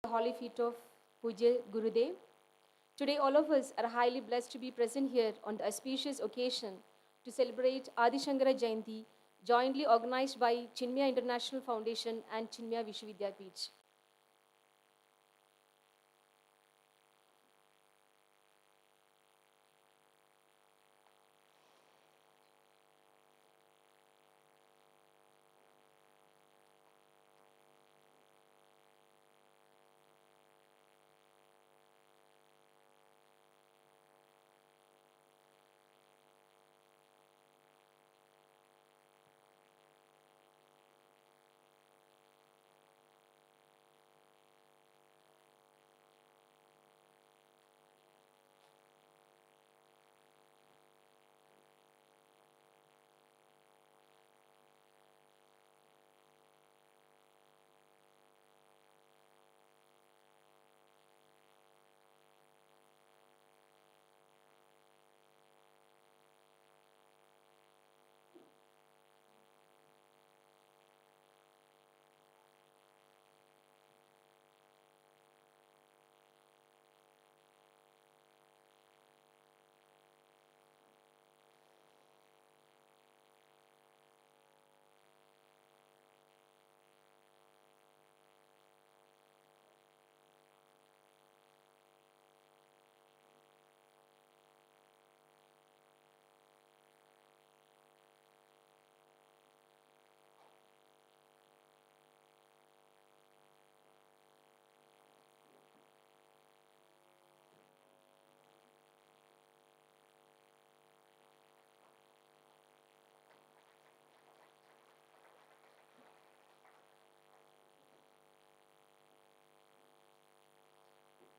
the holy feet of Puja Gurudev. Today, all of us are highly blessed to be present here on the auspicious occasion to celebrate Adi Shankara Jayanti, jointly organized by Chinmaya International Foundation and Chinmaya Vishwavidyapeeth.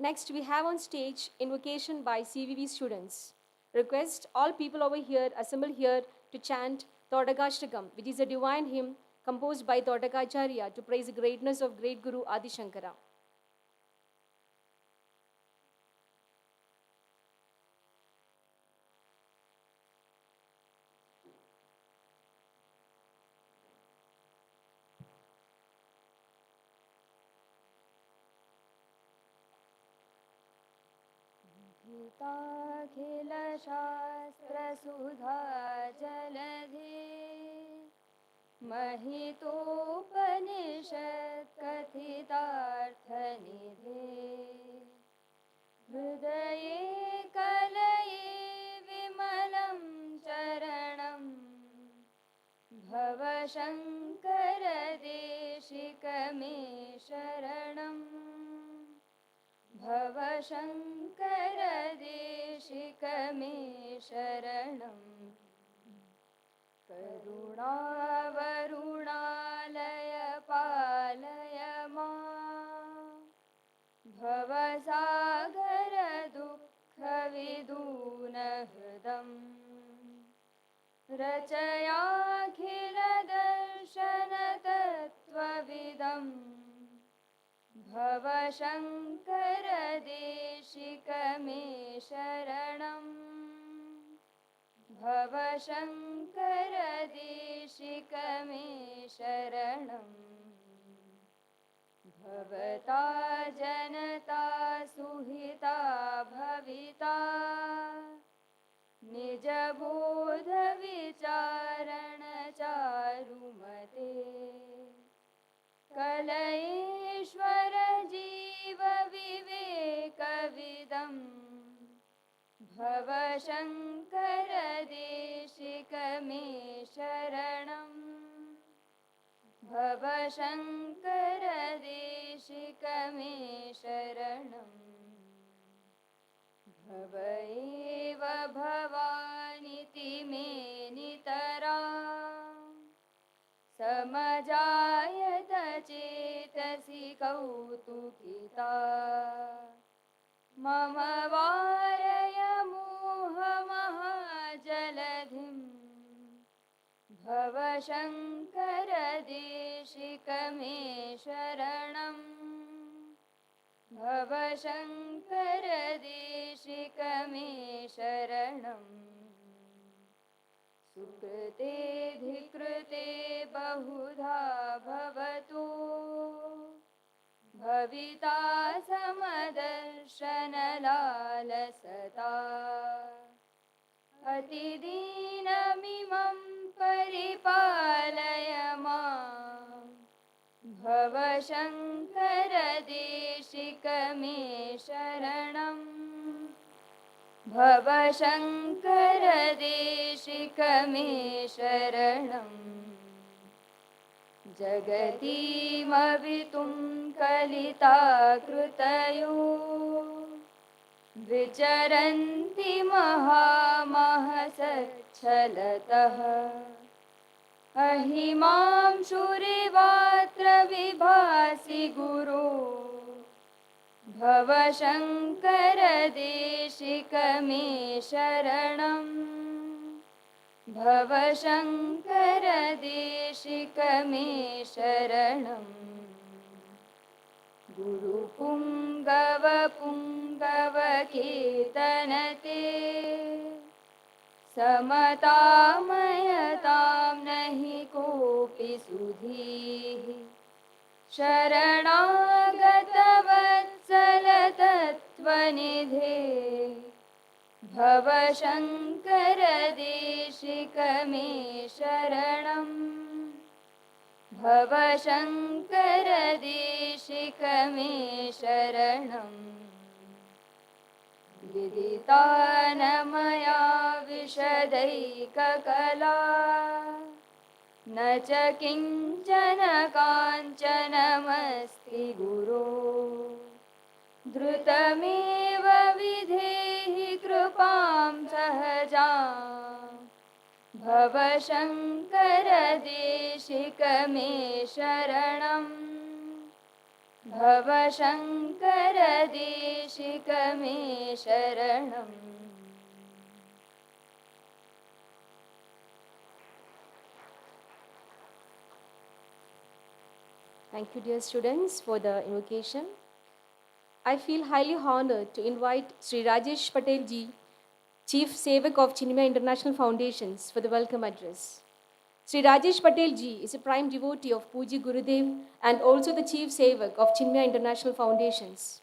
Next, we have on stage invocation by CVV students. Request all people over here assemble here to chant Todagashtakam, which is a divine hymn composed by Shankaracharya to praise the greatness of great Guru Adi Shankara. गीताखिलशास्त्रसुधा जलधे महितोपनिषत्कथितार्थनिधे हृदये कलये विमलं चरणं भवशङ्करदेशिकमे शरणम् भवशङ्करदेशिकमे शरणम् करुणावरुणालय पालय माम् भवसागरदुःखविदूनहृदम् रचयाखिलदर्शनतत्त्वविदम् भवशङ्करदेशिकमे शरणम् भवशङ्करदेशिकमे शरणम् भवता जनता सुहिता भविता निजबोधविचारणचारुमते कलयेश्वर जीवविवेकविदम् भवशङ्करदेशिकमे शरणम् भवशङ्करदेशिकमे शरणम् भव एव भवानिति मे नितरा समजायत चेतसि कौतुकिता मम वारय मोहमहाजलधिम् भवशङ्करदेशिकमे शरणम् भवशङ्करदेशिकमे शरणम् सुकृते धिकृते बहुधा भवतु भविता समदर्शनलालसता अतिदीनमिमं परिपालय मां भव शङ्कर देशिक मे शरणम् भव शङ्कर देशिक मे शरणम् जगतीमवितुं कलिताकृतयो विचरन्ति महामहसच्छलतः अहिमांशुरिवात्र विभासि गुरो भव शङ्कर देशिक मे शरणम् भव शङ्कर देशिक मे शरणम् गुरुपुङ्गवपुङ्गवकेतनते समतामयतां नहि कोऽपि सुधीः शरणागतवत्सल तत्त्वनिधे भव शङ्कर देशिक मे शरणम् भव शङ्कर देशिक मे शरणम् विदितानमया विशदैककला न च किञ्चन काञ्चनमस्ति गुरो द्रुतमेव विधेहि कृपां सहजां भव शङ्कर देशिक मे शरणम् भव शङ्कर देशिक मे शरणम् Thank you, dear students, for the invocation. I feel highly honored to invite Sri Rajesh Patel ji, Chief Sevak of Chinmaya International Foundations, for the welcome address. Sri Rajesh Patel ji is a prime devotee of Puji Gurudev and also the Chief Sevak of Chinmaya International Foundations.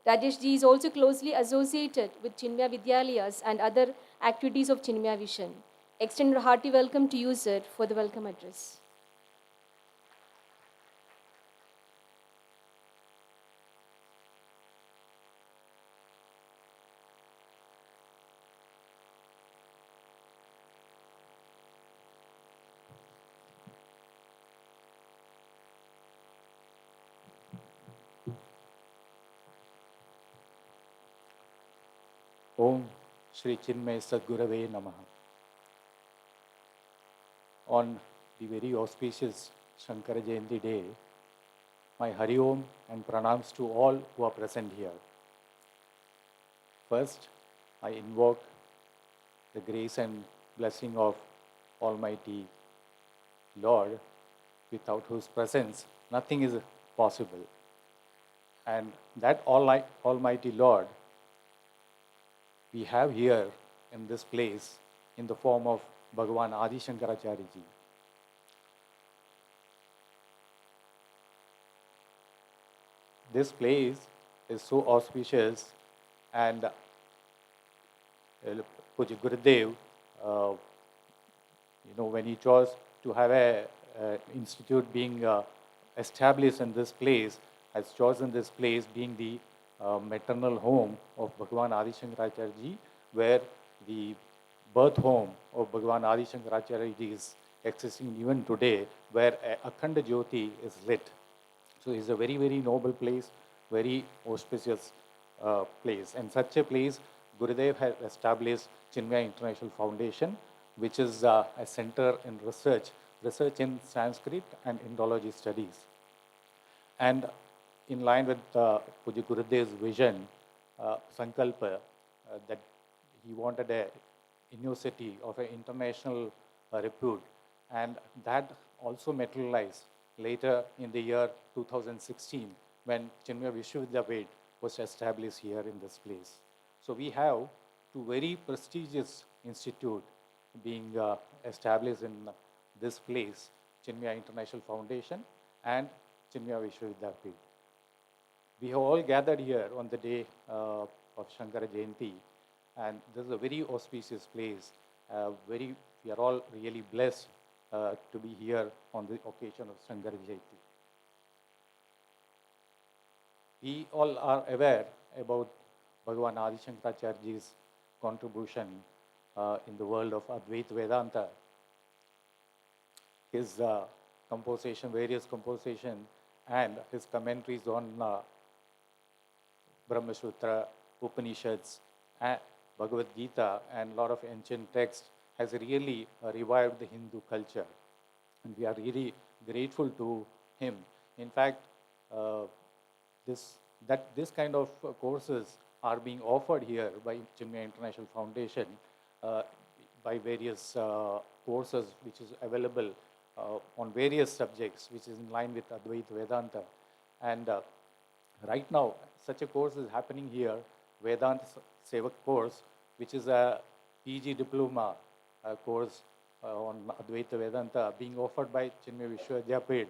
Rajesh ji is also closely associated with Chinmaya Vidyalayas and other activities of Chinmaya Vision. Extend a hearty welcome to you, sir, for the welcome address. Om Shri Chinmay Sadgurave Namaha. On the very auspicious Shankara Jayanti day, my Hari Om and pranams to all who are present here. First, I invoke the grace and blessing of Almighty Lord, without whose presence nothing is possible. And that Almighty Lord we have here in this place in the form of Bhagavan Adi Shankaracharya ji. This place is so auspicious, and Puja Gurudev, when he chose to have a institute being established in this place, has chosen this place being the maternal home of Bhagavan Adi Shankaracharya ji, where the birth home of Bhagavan Adi Shankaracharya ji is existing even today, where Akhanda Jyoti is lit. So it's a very, very noble place, very auspicious place. And such a place, Gurudev has established Chinmaya International Foundation, which is a center in research in Sanskrit and Indology studies. And in line with Puja Gurudev's vision, Sankalpa, that he wanted a university of an international repute, and that also materialized later in the year 2016 when Chinmaya Vishwavidyapeeth was established here in this place. So we have two very prestigious institutes being established in this place, Chinmaya International Foundation and Chinmaya Vishwavidyapeeth. We have all gathered here on the day of Shankara Jayanti, and this is a very auspicious place. We are all really blessed to be here on the occasion of Shankara Jayanti. We all are aware about Bhagavan Adi Shankaracharya's contribution in the world of Advaita Vedanta. His various composition, and his commentaries on Brahma Sutra, Upanishads, and Bhagavad-Gita, and a lot of ancient texts has really revived the Hindu culture. And we are really grateful to him. In fact, this kind of courses are being offered here by Chinmaya International Foundation by various courses which is available on various subjects, which is in line with Advaita Vedanta. And right now, such a course is happening here, Vedanta Sevak course, which is a PG diploma course on Advaita Vedanta being offered by Chinmaya Vishwavidyapit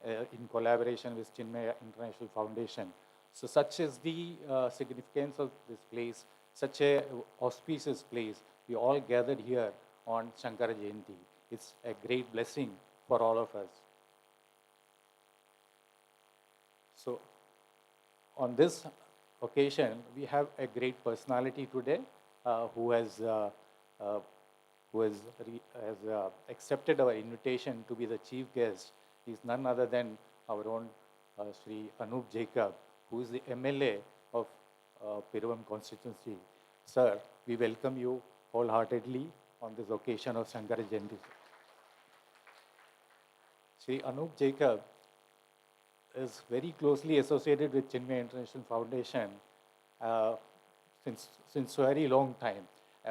in collaboration with Chinmaya International Foundation. So such is the significance of this place, such a auspicious place. We all gathered here on Shankara Jayanti. It's a great blessing for all of us. So on this occasion, we have a great personality today who has accepted our invitation to be the chief guest. He is none other than our own Sri Anup Jacob, who is the MLA of Piruvam constituency. Sir, we welcome you wholeheartedly on this occasion of Shankara Jayanti. Sri Anup Jacob is very closely associated with Chinmaya International Foundation since a very long time.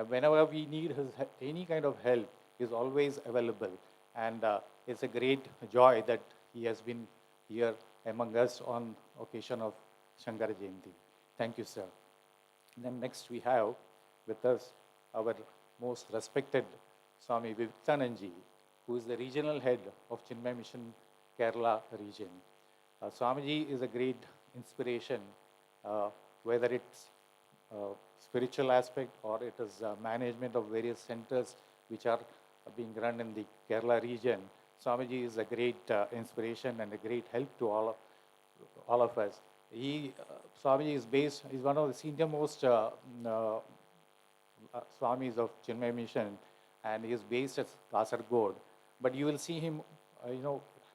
Whenever we need any kind of help, he is always available. And it's a great joy that he has been here among us on occasion of Shankara Jayanti. Thank you, sir. And then next we have with us our most respected Swami Vivekanandaji, who is the regional head of Chinmaya Mission Kerala region. Swamiji is a great inspiration, whether it's spiritual aspect or it is management of various centers which are being run in the Kerala region. Swamiji is a great inspiration and a great help to all of us. Swamiji is one of the senior most Swamis of Chinmaya Mission, and he is based at Kasaragod. But you will see him,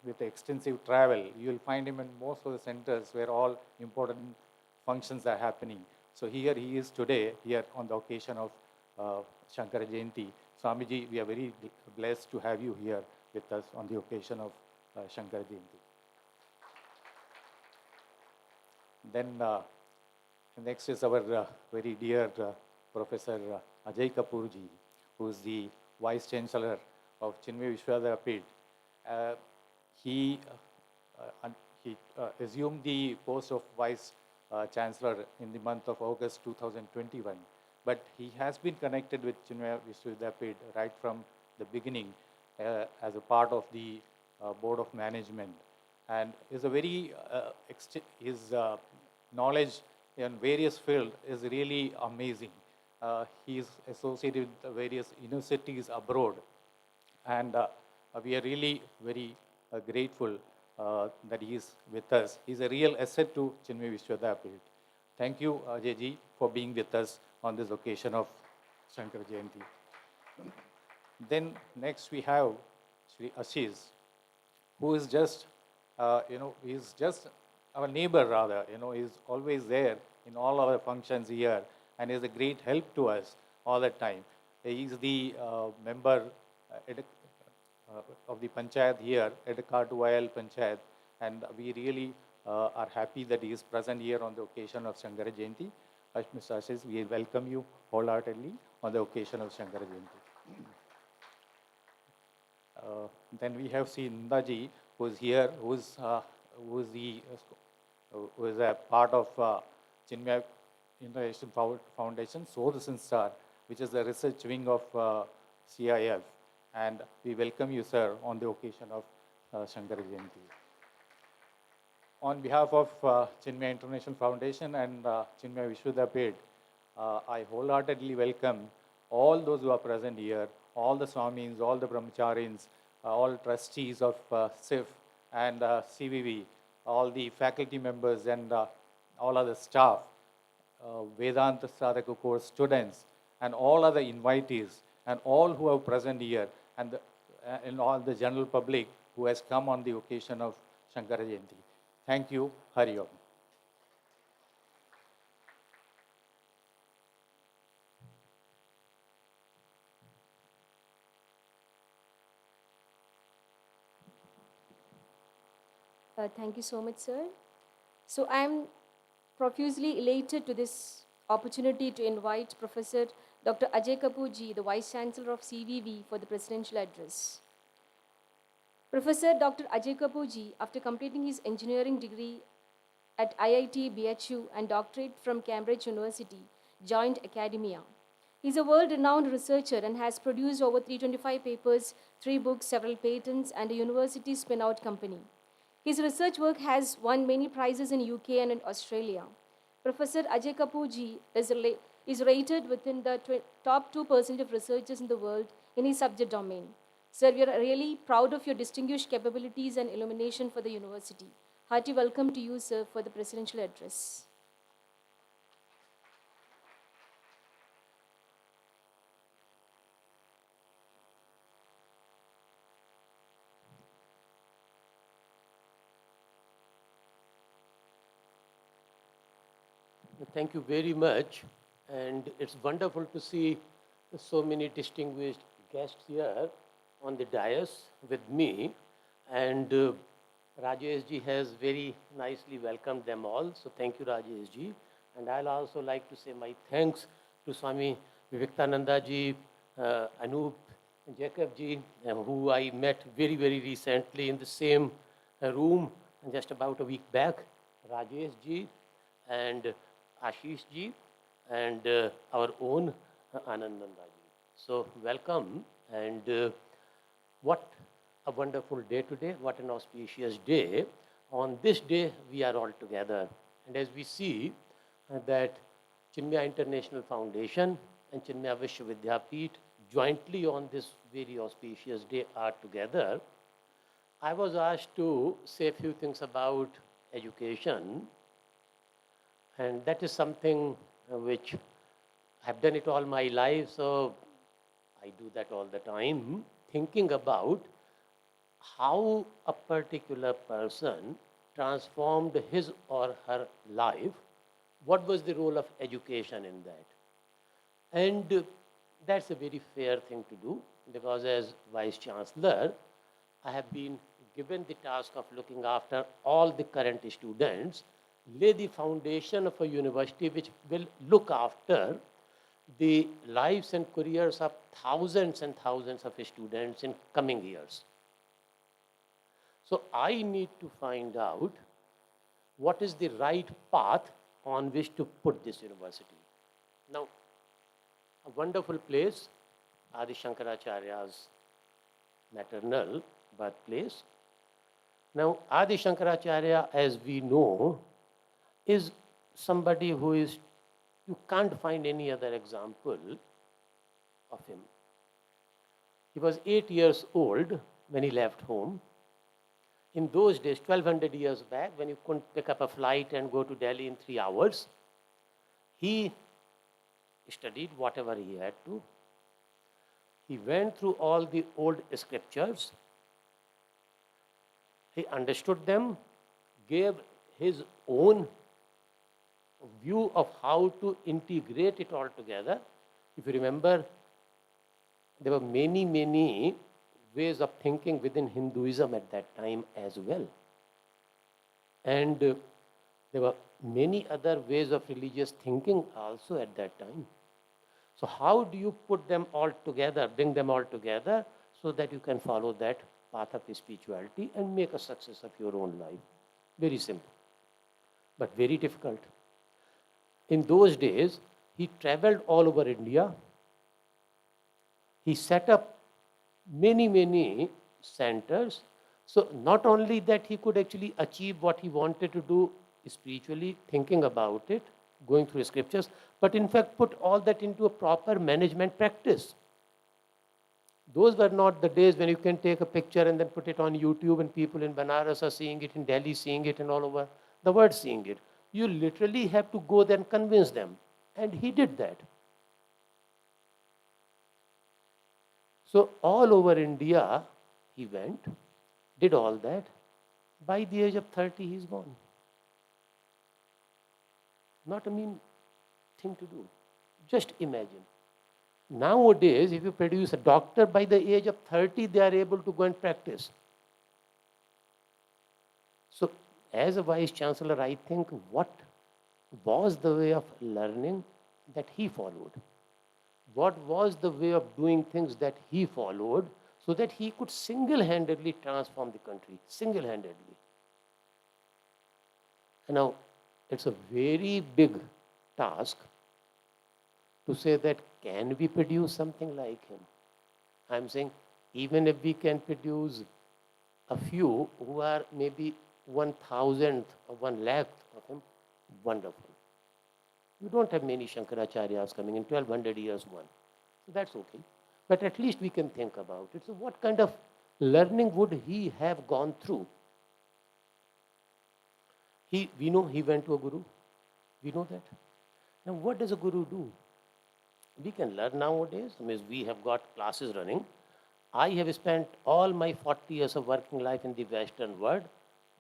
with extensive travel. You will find him in most of the centers where all important functions are happening. So here he is today, here on the occasion of Shankara Jayanti. Swamiji, we are very blessed to have you here with us on the occasion of Shankara Jayanti. Then next is our very dear Professor Ajay Kapoorji, who is the Vice Chancellor of Chinmaya Vishwavidyapit. He assumed the post of Vice Chancellor in the month of August 2021. But he has been connected with Chinmaya Vishwavidyapit right from the beginning as a part of the Board of Management. And is a very, his knowledge in various fields is really amazing. He is associated with various universities abroad. And we are really very grateful that he is with us. He is a real asset to Chinmaya Vishwavidyapit. Thank you, Ajayji, for being with us on this occasion of Shankara Jayanti. Then next we have Sri Ashish, who is just, he's just our neighbor rather. He's always there in all our functions here, and is a great help to us all the time. He is the member of the Panchayat here at the Kartuwayal Panchayat, and we really are happy that he is present here on the occasion of Shankara Jayanti. Mr. Ashish, we welcome you wholeheartedly on the occasion of Shankara Jayanti. Then we have Sri Nandaji, who is here, who is a part of Chinmaya International Foundation, Source and Star, which is the research wing of CIF. And we welcome you, sir, on the occasion of Shankara Jayanti. On behalf of Chinmaya International Foundation and Chinmaya Vishwadapet, I wholeheartedly welcome all those who are present here, all the Swamis, all the Brahmacharis, all trustees of SIF and CVV, all the faculty members and all other staff, Vedanta Sadhaka course students, and all other invitees, and all who are present here, and all the general public who has come on the occasion of Shankara Jayanti. Thank you. Hari Om. Thank you so much, sir. So I'm profusely elated to this opportunity to invite Professor Dr. Ajay Kapoor ji, the Vice Chancellor of CVV, for the presidential address. Professor Dr. Ajay Kapoor ji, after completing his engineering degree at IIT BHU and doctorate from Cambridge University, joined academia. He's a world-renowned researcher and has produced over 325 papers, 3 books, several patents, and a university spin-out company. His research work has won many prizes in UK and in Australia. Professor Ajay Kapoor ji is rated within the top 2% of researchers in the world in his subject domain. Sir, we are really proud of your distinguished capabilities and illumination for the university. Hearty welcome to you, sir, for the presidential address. Thank you very much. And it's wonderful to see so many distinguished guests here on the dais with me. And Rajesh ji has very nicely welcomed them all. So thank you, Rajesh ji. And I'll also like to say my thanks to Swami Vivekananda ji, Anup, and Jacob ji, who I met very, very recently in the same room just about a week back. Rajesh ji and Ashish ji and our own Anandanda ji. So welcome, and what a wonderful day today, what an auspicious day. On this day we are all together, and as we see that Chinmaya International Foundation and Chinmaya Vishwadapet jointly on this very auspicious day are together, I was asked to say a few things about education. And that is something which I've done it all my life, so I do that all the time, thinking about how a particular person transformed his or her life, what was the role of education in that. And that's a very fair thing to do, because as Vice Chancellor, I have been given the task of looking after all the current students, lay the foundation of a university which will look after the lives and careers of thousands and thousands of students in coming years. So I need to find out what is the right path on which to put this university. Now, a wonderful place, Adi Shankaracharya's maternal birthplace. Now, Adi Shankaracharya, as we know, is somebody who is, you can't find any other example of him. He was 8 years old when he left home. In those days, 1200 years back, when you couldn't pick up a flight and go to Delhi in 3 hours, he studied whatever he had to. He went through all the old scriptures. He understood them, gave his own view of how to integrate it all together. If you remember, there were many, many ways of thinking within Hinduism at that time as well. And there were many other ways of religious thinking also at that time. So how do you put them all together, bring them all together so that you can follow that path of spirituality and make a success of your own life? Very simple, but very difficult. In those days, he traveled all over India. He set up many, many centers So not only that he could actually achieve what he wanted to do spiritually, thinking about it, going through scriptures, but in fact put all that into a proper management practice. Those were not the days when you can take a picture and then put it on YouTube and people in Banaras are seeing it, in Delhi seeing it, and all over the world seeing it. You literally have to go there and convince them. And he did that. So all over India, he went, did all that. By the age of 30, he's gone. Not a mean thing to do. Just imagine. Nowadays, if you produce a doctor by the age of 30, they are able to go and practice. So, as a vice chancellor, I think what was the way of learning that he followed? What was the way of doing things that he followed so that he could single-handedly transform the country? Single-handedly. And now, it's a very big task to say that can we produce something like him? I'm saying even if we can produce a few who are maybe 1,000th or 1 lakh of him, wonderful. You don't have many Shankaracharyas coming in 1200 years one. So that's okay. But at least we can think about it. So what kind of learning would he have gone through? We know he went to a guru. We know that. Now what does a guru do? We can learn nowadays. I mean, we have got classes running. I have spent all my 40 years of working life in the Western world.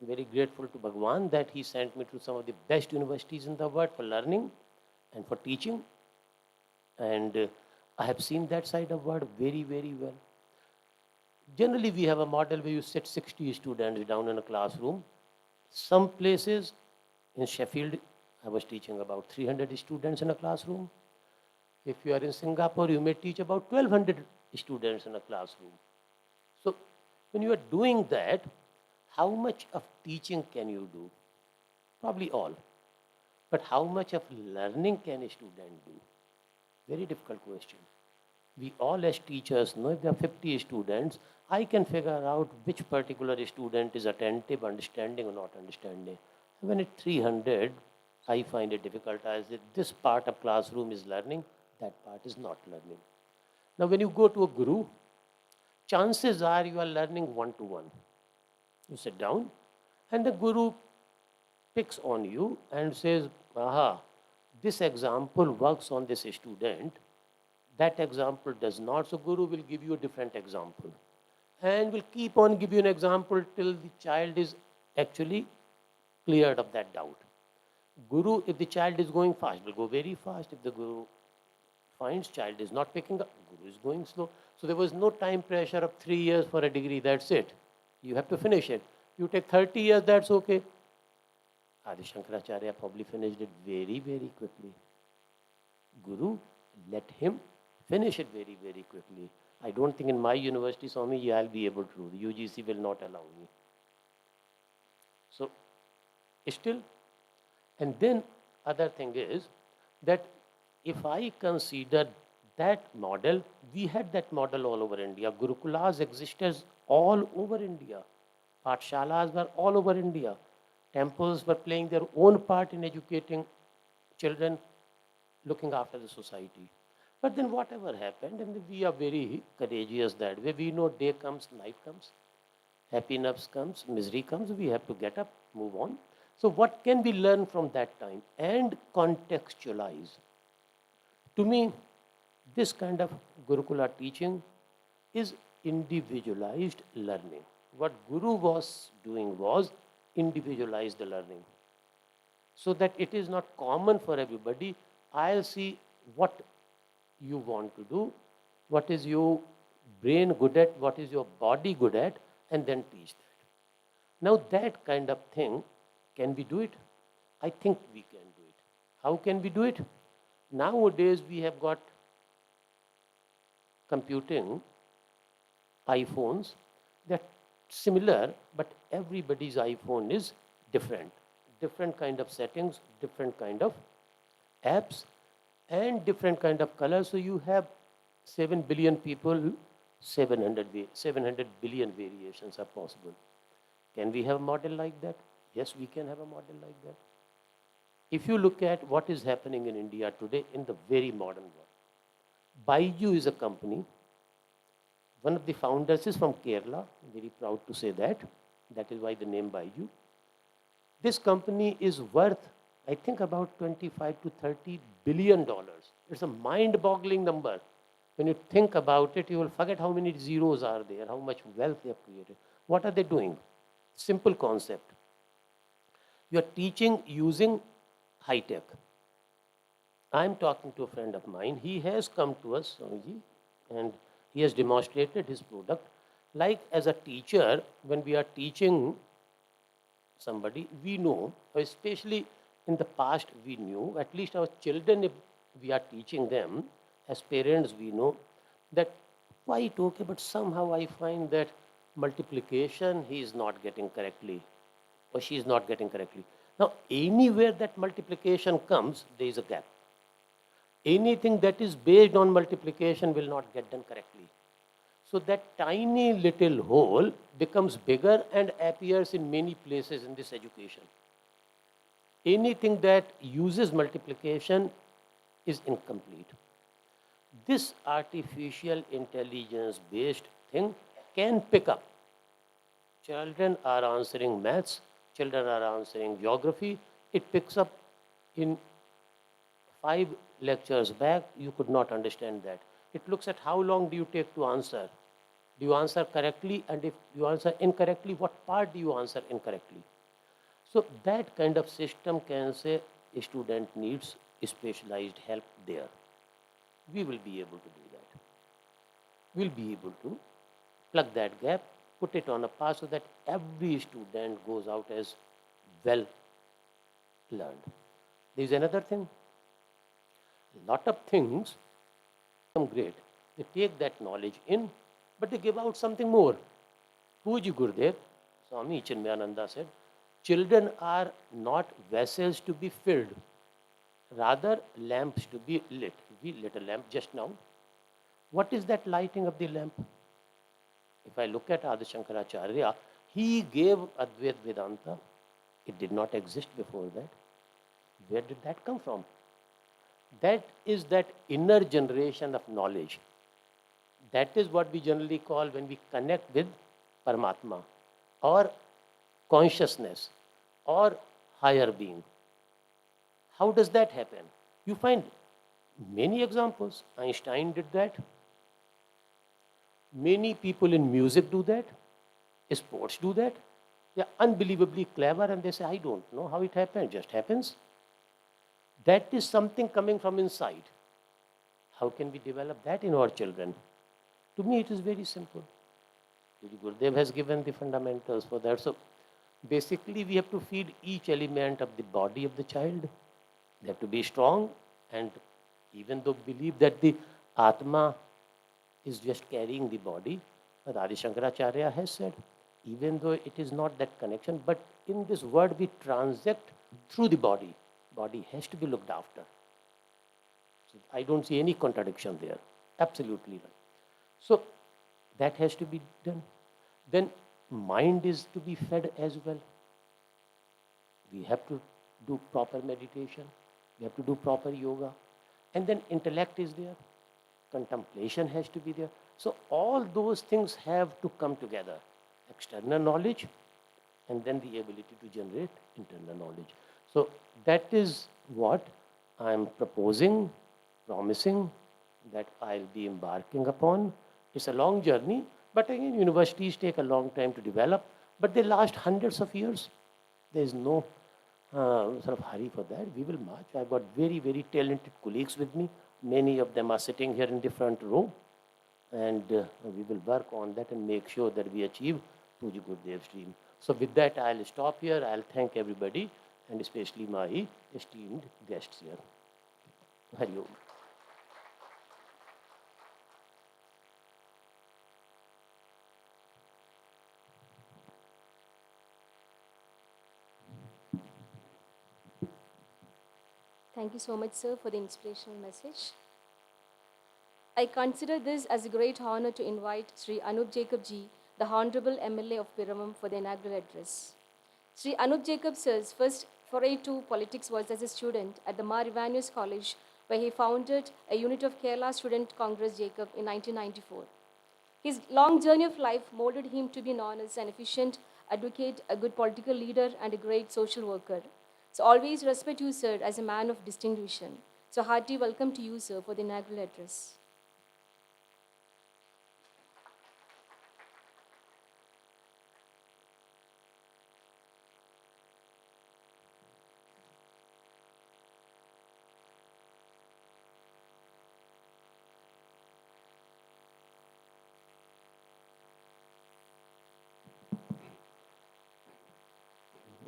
I'm very grateful to Bhagwan that he sent me to some of the best universities in the world for learning and for teaching. And I have seen that side of world very, very well. Generally, we have a model where you sit 60 students down in a classroom. Some places in Sheffield, I was teaching about 300 students in a classroom. If you are in Singapore, you may teach about 1,200 students in a classroom. So when you are doing that, how much of teaching can you do? Probably all. But how much of learning can a student do? Very difficult question. We all as teachers know if there are 50 students, I can figure out which particular student is attentive, understanding or not understanding. When it's 300, I find it difficult. I say this part of classroom is learning, that part is not learning. Now when you go to a guru, chances are you are learning one-to-one. You sit down and the guru picks on you and says, aha, this example works on this student, that example does not, so guru will give you a different example and will keep on give you an example till the child is actually cleared of that doubt. Guru, if the child is going fast, will go very fast. If the guru finds child is not picking up, guru is going slow. So there was no time pressure of 3 years for a degree, that's it. You have to finish it. You take 30 years, that's okay. Adi Shankaracharya probably finished it very, very quickly. Guru, let him finish it very, very quickly. I don't think in my university, Swami, I'll be able to. The UGC will not allow me. So, still, and then other thing is that if I consider that model, we had that model all over India. Gurukulas existed all over India. Pathshalas were all over India. Temples were playing their own part in educating children, looking after the society. But then whatever happened, and we are very courageous that way. We know day comes, night comes, happiness comes, misery comes. We have to get up, move on. So what can we learn from that time and contextualize? To me, this kind of Gurukula teaching is individualized learning. What Guru was doing was individualize the learning. So that it is not common for everybody. I'll see what you want to do, what is your brain good at, what is your body good at, and then teach that. Now that kind of thing, can we do it? I think we can do it. How can we do it? Nowadays we have got computing, iPhones, they're similar, but everybody's iPhone is different. Different kind of settings, different kind of apps, and different kind of colors. So you have 7 billion people, 700 billion variations are possible. Can we have a model like that? Yes, we can have a model like that. If you look at what is happening in India today in the very modern world, Baiju is a company. One of the founders is from Kerala. I'm very proud to say that. That is why the name Baiju. This company is worth, I think, about 25 to 30 billion dollars. It's a mind-boggling number. When you think about it, you will forget how many zeros are there, how much wealth they have created. What are they doing? Simple concept. You are teaching using high tech. I'm talking to a friend of mine. He has come to us, Swamiji, and he has demonstrated his product. Like as a teacher, when we are teaching somebody, we know, especially in the past, we knew, at least our children, if we are teaching them, as parents, we know that quite okay, but somehow I find that multiplication he is not getting correctly or she is not getting correctly. Now, anywhere that multiplication comes, there is a gap. Anything that is based on multiplication will not get done correctly. So that tiny little hole becomes bigger and appears in many places in this education. Anything that uses multiplication is incomplete. This artificial intelligence based thing can pick up. Children are answering maths, children are answering geography. It picks up in 5 lectures back, you could not understand that. It looks at how long do you take to answer. Do you answer correctly? And if you answer incorrectly, what part do you answer incorrectly? So that kind of system can say a student needs specialized help there. We will be able to do that. We'll be able to plug that gap, put it on a path so that every student goes out as well learned. There is another thing. A lot of things become great. They take that knowledge in, but they give out something more. Puji Gurudev, Swami Chinmayananda said, children are not vessels to be filled, rather lamps to be lit. We lit a lamp just now. What is that lighting of the lamp? If I look at Adi Shankaracharya, he gave Advaita Vedanta. It did not exist before that. Where did that come from? That is that inner generation of knowledge. That is what we generally call when we connect with Paramatma or consciousness or higher being. How does that happen? You find many examples. Einstein did that. Many people in music do that. Sports do that. They are unbelievably clever and they say, I don't know how it happened. It just happens. That is something coming from inside. How can we develop that in our children? To me, it is very simple. Gurudev has given the fundamentals for that. So basically, we have to feed each element of the body of the child. They have to be strong, and even though believe that the Atma is just carrying the body, but Adi Shankaracharya has said, even though it is not that connection, but in this world we transact through the body. Body has to be looked after. So I don't see any contradiction there. Absolutely right. So that has to be done. Then mind is to be fed as well. We have to do proper meditation. We have to do proper yoga. And then intellect is there. Contemplation has to be there. So all those things have to come together. External knowledge and then the ability to generate internal knowledge. So that is what I'm proposing, promising that I'll be embarking upon. It's a long journey, but again, universities take a long time to develop, but they last hundreds of years. There is no sort of hurry for that. We will march. I've got very, very talented colleagues with me. Many of them are sitting here in different row, and we will work on that and make sure that we achieve Puji Gurudev's dream. So with that, I'll stop here. I'll thank everybody, and especially my esteemed guests here. Hari Om. Thank you so much, sir, for the inspirational message. I consider this as a great honor to invite Sri Anup Jacob ji the Honorable MLA of Piramam, for the inaugural address. Sri Anup Jacob sir's first foray to politics was as a student at the Mar Ivanius College, where he founded a unit of Kerala Student Congress Jacob in 1994. His long journey of life molded him to be an honest and efficient advocate, a good political leader, and a great social worker. So always respect you, sir, as a man of distinction. So hearty welcome to you, sir, for the inaugural address.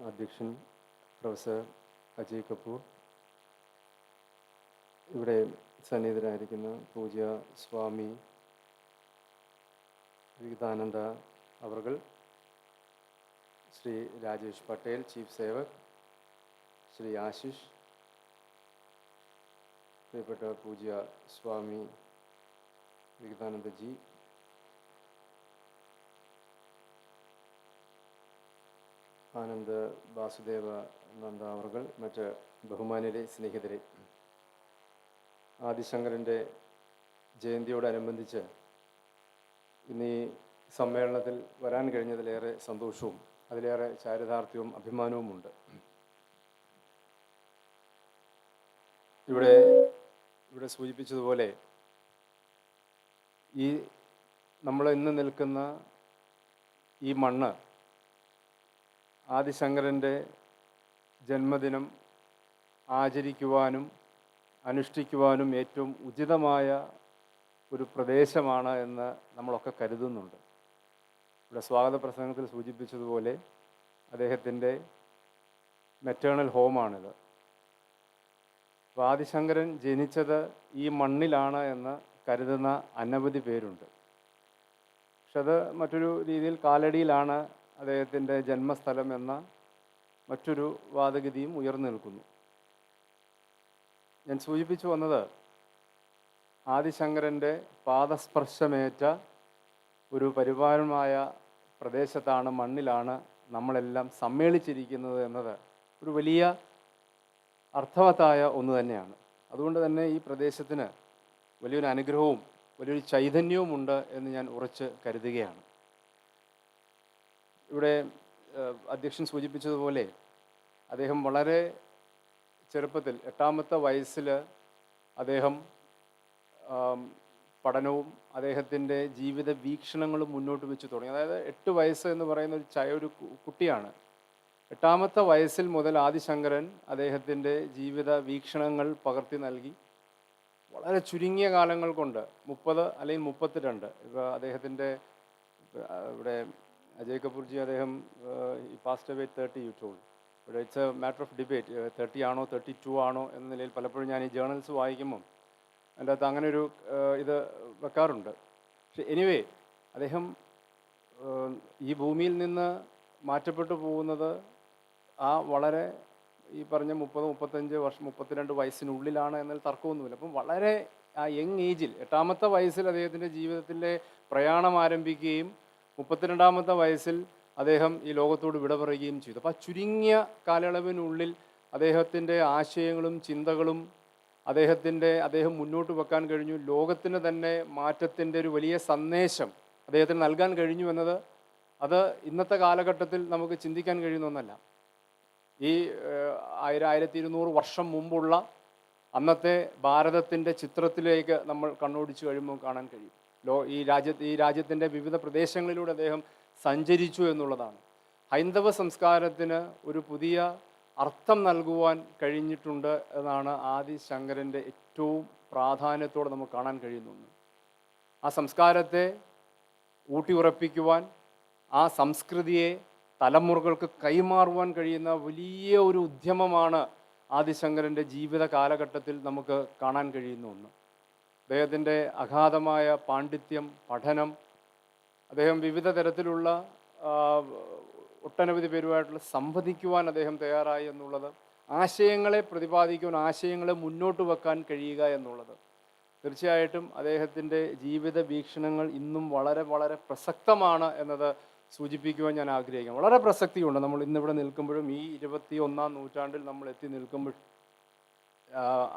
അധ്യക്ഷൻ professor Ajay Kapoor, ഇവിടെ സന്നിഹിതരായിരിക്കുന്ന പൂജ്യ സ്വാമി വിവേകാനന്ദ അവർകൾ, Shri Rajesh Patel chief Sevak, Shri Ashish, പ്രിയപ്പെട്ട പൂജ്യ സ്വാമി വിവേകാനന്ദജി, ആനന്ദ് വാസുദേവ നന്ദ അവർകൾ, മറ്റ് ബഹുമാന്യരെ, സ്നേഹിതരെ, ആദിശങ്കരൻ്റെ ജയന്തിയോടനുബന്ധിച്ച് ഇന്ന് ഈ സമ്മേളനത്തിൽ വരാൻ കഴിഞ്ഞതിലേറെ സന്തോഷവും അതിലേറെ ചാരിതാർത്ഥ്യവും അഭിമാനവുമുണ്ട്. ഇവിടെ സൂചിപ്പിച്ചതുപോലെ ഈ നമ്മൾ ഇന്ന് നിൽക്കുന്ന ഈ മണ്ണ് ആദിശങ്കരൻ്റെ ജന്മദിനം ആചരിക്കുവാനും അനുഷ്ഠിക്കുവാനും ഏറ്റവും ഉചിതമായ ഒരു പ്രദേശമാണ് എന്ന് നമ്മളൊക്കെ കരുതുന്നുണ്ട്. ഇവിടെ സ്വാഗത പ്രസംഗത്തിൽ സൂചിപ്പിച്ചതുപോലെ അദ്ദേഹത്തിൻ്റെ മെറ്റേണൽ ഹോമാണിത്. അപ്പോൾ ആദിശങ്കരൻ ജനിച്ചത് ഈ മണ്ണിലാണ് എന്ന് കരുതുന്ന അനവധി പേരുണ്ട്. പക്ഷെ അത് മറ്റൊരു രീതിയിൽ കാലടിയിലാണ് അദ്ദേഹത്തിൻ്റെ ജന്മസ്ഥലം എന്ന മറ്റൊരു വാദഗതിയും ഉയർന്നു നിൽക്കുന്നു. ഞാൻ സൂചിപ്പിച്ചു വന്നത് ആദിശങ്കരൻ്റെ പാദസ്പർശമേറ്റ ഒരു പരിപാലനമായ പ്രദേശത്താണ്, മണ്ണിലാണ് നമ്മളെല്ലാം സമ്മേളിച്ചിരിക്കുന്നത് എന്നത് ഒരു വലിയ അർത്ഥവത്തായ ഒന്ന് തന്നെയാണ്. അതുകൊണ്ട് തന്നെ ഈ പ്രദേശത്തിന് വലിയൊരു അനുഗ്രഹവും വലിയൊരു ചൈതന്യവുമുണ്ട് എന്ന് ഞാൻ ഉറച്ച് കരുതുകയാണ്. ഇവിടെ അധ്യക്ഷൻ സൂചിപ്പിച്ചതുപോലെ അദ്ദേഹം വളരെ ചെറുപ്പത്തിൽ 8ാമത്തെ വയസ്സിൽ അദ്ദേഹം പഠനവും അദ്ദേഹത്തിൻ്റെ ജീവിത വീക്ഷണങ്ങളും മുന്നോട്ട് വെച്ച് തുടങ്ങി. അതായത് 8 വയസ്സ് എന്ന് പറയുന്ന ഒരു കുട്ടിയാണ്. 8ാമത്തെ വയസ്സിൽ മുതൽ ആദിശങ്കരൻ അദ്ദേഹത്തിൻ്റെ ജീവിത വീക്ഷണങ്ങൾ പകർത്തി നൽകി. വളരെ ചുരുങ്ങിയ കാലങ്ങൾ കൊണ്ട് 30 അല്ലെങ്കിൽ 32 ഇപ്പോൾ അദ്ദേഹത്തിൻ്റെ ഇവിടെ അജയ് കപൂർജി അദ്ദേഹം ഈ പാസ്റ്റ് അവേ 30 യു ടോൾഡ്. ഇവിടെ it's A matter of debate, 30 ആണോ 32 ആണോ എന്ന നിലയിൽ പലപ്പോഴും ഞാൻ ഈ ജേർണൽസ് വായിക്കുമ്പം അതിൻ്റെ അകത്ത് അങ്ങനെ ഒരു ഇത് വെക്കാറുണ്ട്. പക്ഷെ എനിവേ അദ്ദേഹം ഈ ഭൂമിയിൽ നിന്ന് മാറ്റപ്പെട്ടു പോകുന്നത് ആ വളരെ ഈ പറഞ്ഞ 30-35 വർഷം 32 വയസ്സിനുള്ളിലാണ് എന്നാൽ തർക്കമൊന്നുമില്ല. അപ്പം വളരെ ആ യങ് ഏജിൽ 8ാമത്തെ വയസ്സിൽ അദ്ദേഹത്തിൻ്റെ ജീവിതത്തിൻ്റെ പ്രയാണം ആരംഭിക്കുകയും 32ാമത്തെ വയസ്സിൽ അദ്ദേഹം ഈ ലോകത്തോട് വിട പറയുകയും ചെയ്തു. അപ്പോൾ ആ ചുരുങ്ങിയ കാലയളവിനുള്ളിൽ അദ്ദേഹത്തിൻ്റെ ആശയങ്ങളും ചിന്തകളും അദ്ദേഹം മുന്നോട്ട് വെക്കാൻ കഴിഞ്ഞു. ലോകത്തിന് തന്നെ മാറ്റത്തിൻ്റെ ഒരു വലിയ സന്ദേശം അദ്ദേഹത്തിന് നൽകാൻ കഴിഞ്ഞു എന്നത് അത് ഇന്നത്തെ കാലഘട്ടത്തിൽ നമുക്ക് ചിന്തിക്കാൻ കഴിയുന്ന ഒന്നല്ല. ഈ 1200 വർഷം മുമ്പുള്ള അന്നത്തെ ഭാരതത്തിൻ്റെ ചിത്രത്തിലേക്ക് നമ്മൾ കണ്ണോടിച്ച് കഴിയുമ്പോൾ കാണാൻ കഴിയും. ഈ രാജ്യത്തിൻ്റെ വിവിധ പ്രദേശങ്ങളിലൂടെ അദ്ദേഹം സഞ്ചരിച്ചു എന്നുള്ളതാണ്. ഹൈന്ദവ സംസ്കാരത്തിന് ഒരു പുതിയ അർത്ഥം നൽകുവാൻ കഴിഞ്ഞിട്ടുണ്ട് എന്നാണ് ആദിശങ്കരൻ്റെ ഏറ്റവും പ്രാധാന്യത്തോടെ നമുക്ക് കാണാൻ കഴിയുന്ന ഒന്ന്. ആ സംസ്കാരത്തെ ഊട്ടിയുറപ്പിക്കുവാൻ, ആ സംസ്കൃതിയെ തലമുറകൾക്ക് കൈമാറുവാൻ കഴിയുന്ന വലിയ ഒരു ഉദ്യമമാണ് ആദിശങ്കരൻ്റെ ജീവിത കാലഘട്ടത്തിൽ നമുക്ക് കാണാൻ കഴിയുന്ന ഒന്ന്. അദ്ദേഹത്തിൻ്റെ അഗാധമായ പാണ്ഡിത്യം, പഠനം, അദ്ദേഹം വിവിധ തരത്തിലുള്ള ഒട്ടനവധി പേരുമായിട്ടുള്ള സംവദിക്കുവാൻ അദ്ദേഹം തയ്യാറായി എന്നുള്ളത്, ആശയങ്ങളെ പ്രതിപാദിക്കുവാൻ, ആശയങ്ങളെ മുന്നോട്ട് വെക്കാൻ കഴിയുക എന്നുള്ളത്, തീർച്ചയായിട്ടും അദ്ദേഹത്തിൻ്റെ ജീവിത വീക്ഷണങ്ങൾ ഇന്നും വളരെ വളരെ പ്രസക്തമാണ് എന്നത് സൂചിപ്പിക്കുവാൻ ഞാൻ ആഗ്രഹിക്കുന്നു. വളരെ പ്രസക്തിയുണ്ട്. നമ്മൾ ഇന്നിവിടെ നിൽക്കുമ്പോഴും ഈ 21-ാം നൂറ്റാണ്ടിൽ നമ്മൾ എത്തി നിൽക്കുമ്പോൾ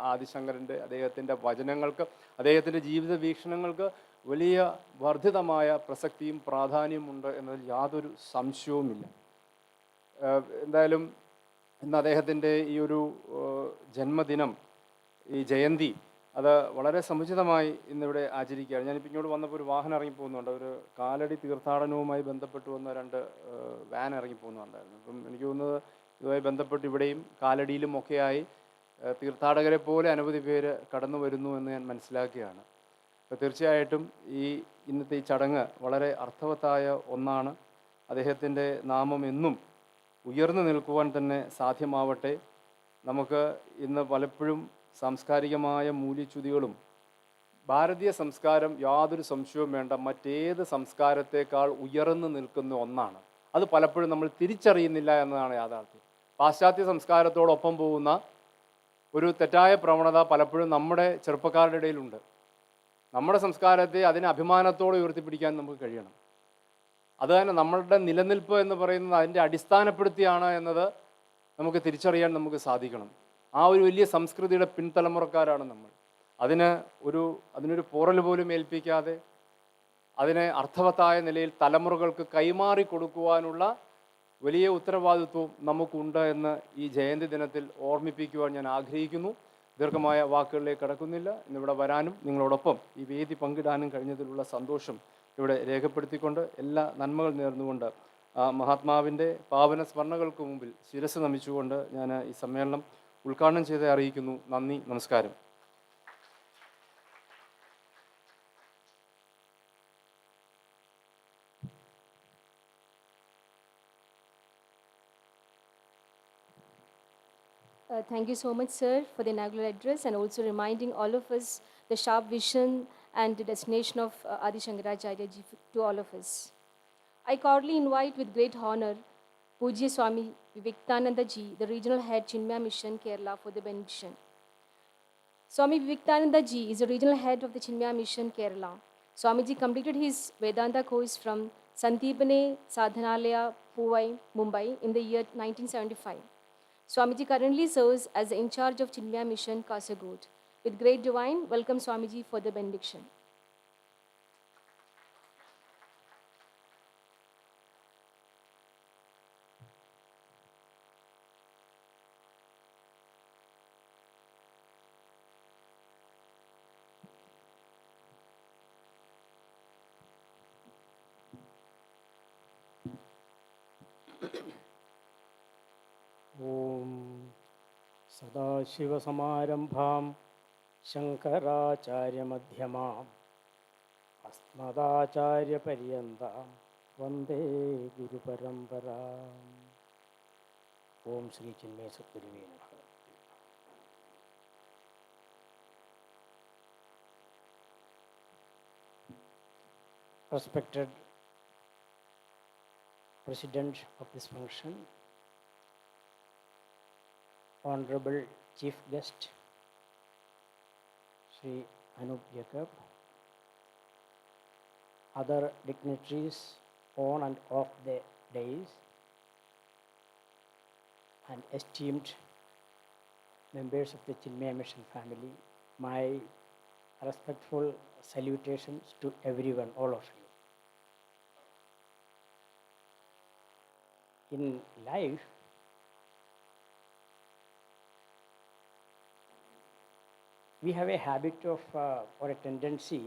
ആദിശങ്കരൻ്റെ അദ്ദേഹത്തിൻ്റെ വചനങ്ങൾക്ക്, അദ്ദേഹത്തിൻ്റെ ജീവിത വീക്ഷണങ്ങൾക്ക് വലിയ വർദ്ധിതമായ പ്രസക്തിയും പ്രാധാന്യമുണ്ട് എന്നതിൽ യാതൊരു സംശയവുമില്ല. എന്തായാലും ഇന്ന് അദ്ദേഹത്തിൻ്റെ ഈ ഒരു ജന്മദിനം, ഈ ജയന്തി, അത് വളരെ സമുചിതമായി ഇന്നിവിടെ ആചരിക്കുകയാണ്. ഞാനിപ്പോൾ ഇങ്ങോട്ട് വന്നപ്പോൾ ഒരു വാഹനം ഇറങ്ങിപ്പോകുന്നുണ്ട്. ഒരു കാലടി തീർത്ഥാടനവുമായി ബന്ധപ്പെട്ട് വന്ന 2 വാൻ ഇറങ്ങിപ്പോകുന്നുണ്ടായിരുന്നു. അപ്പം എനിക്ക് തോന്നുന്നത് ഇതുമായി ബന്ധപ്പെട്ട് ഇവിടെയും കാലടിയിലും ഒക്കെയായി തീർത്ഥാടകരെ പോലെ അനവധി പേര് കടന്നു വരുന്നു എന്ന് ഞാൻ മനസ്സിലാക്കുകയാണ്. അപ്പോൾ തീർച്ചയായിട്ടും ഇന്നത്തെ ഈ ചടങ്ങ് വളരെ അർത്ഥവത്തായ ഒന്നാണ്. അദ്ദേഹത്തിൻ്റെ നാമം എന്നും ഉയർന്നു നിൽക്കുവാൻ തന്നെ സാധ്യമാവട്ടെ. നമുക്ക് ഇന്ന് പലപ്പോഴും സാംസ്കാരികമായ മൂല്യച്യുതികളും, ഭാരതീയ സംസ്കാരം യാതൊരു സംശയവും വേണ്ട മറ്റേത് സംസ്കാരത്തേക്കാൾ ഉയർന്നു നിൽക്കുന്ന ഒന്നാണ്. അത് പലപ്പോഴും നമ്മൾ തിരിച്ചറിയുന്നില്ല എന്നതാണ് യാഥാർത്ഥ്യം. പാശ്ചാത്യ സംസ്കാരത്തോടൊപ്പം പോകുന്ന ഒരു തെറ്റായ പ്രവണത പലപ്പോഴും നമ്മുടെ ചെറുപ്പക്കാരുടെ ഇടയിലുണ്ട്. നമ്മുടെ സംസ്കാരത്തെ അതിനെ അഭിമാനത്തോടെ ഉയർത്തിപ്പിടിക്കാൻ നമുക്ക് കഴിയണം. അത് തന്നെ നമ്മളുടെ നിലനിൽപ്പ് എന്ന് പറയുന്നത് അതിൻ്റെ അടിസ്ഥാനപ്പെടുത്തിയാണ് എന്നത് നമുക്ക് തിരിച്ചറിയാൻ നമുക്ക് സാധിക്കണം. ആ ഒരു വലിയ സംസ്കൃതിയുടെ പിൻതലമുറക്കാരാണ് നമ്മൾ. അതിനൊരു പോറൽ പോലും ഏൽപ്പിക്കാതെ അതിനെ അർത്ഥവത്തായ നിലയിൽ തലമുറകൾക്ക് കൈമാറി കൊടുക്കുവാനുള്ള വലിയ ഉത്തരവാദിത്വവും നമുക്കുണ്ട് എന്ന് ഈ ജയന്തി ദിനത്തിൽ ഓർമ്മിപ്പിക്കുവാൻ ഞാൻ ആഗ്രഹിക്കുന്നു. ദീർഘമായ വാക്കുകളിലേക്ക് കടക്കുന്നില്ല. ഇന്നിവിടെ വരാനും നിങ്ങളോടൊപ്പം ഈ വേദി പങ്കിടാനും കഴിഞ്ഞതിലുള്ള സന്തോഷം ഇവിടെ രേഖപ്പെടുത്തിക്കൊണ്ട് എല്ലാ നന്മകൾ നേർന്നുകൊണ്ട് മഹാത്മാവിൻ്റെ പാവന സ്മരണകൾക്ക് മുമ്പിൽ ശിരസ് നമിച്ചുകൊണ്ട് ഞാൻ ഈ സമ്മേളനം ഉദ്ഘാടനം ചെയ്ത് അറിയിക്കുന്നു. നന്ദി, നമസ്കാരം. Thank you so much, sir, for the inaugural address and also reminding all of us the sharp vision and the destination of Adi Shankaracharya ji to all of us. I cordially invite with great honor Pujya Swami Vivekananda ji, the regional head Chinmaya Mission, Kerala, for the benediction. Swami Vivekananda ji is the regional head of the Chinmaya Mission, Kerala. Swamiji completed his Vedanta course from Santipane Sadhanalaya, Puvai, Mumbai in the year 1975. Swamiji currently serves as the in charge of Chinmaya Mission, Kasaragod. With great divine, welcome Swamiji for the benediction. ഓം സദാശിവസമാരംഭാം ശങ്കരാചാര്യമധ്യമാം അസ്മദാചാര്യപര്യന്താം വന്ദേ ഗുരുപരമ്പരാം. ഓം ശ്രീ ചിന്മയ സദ്ഗുരുവേ നമഃ. Respected President of this function, Honorable Chief Guest, Sri Anup Jacob, other dignitaries on and off the days, and esteemed members of the Chinmaya Mission family, my respectful salutations to everyone, all of you. In life, we have a habit of or a tendency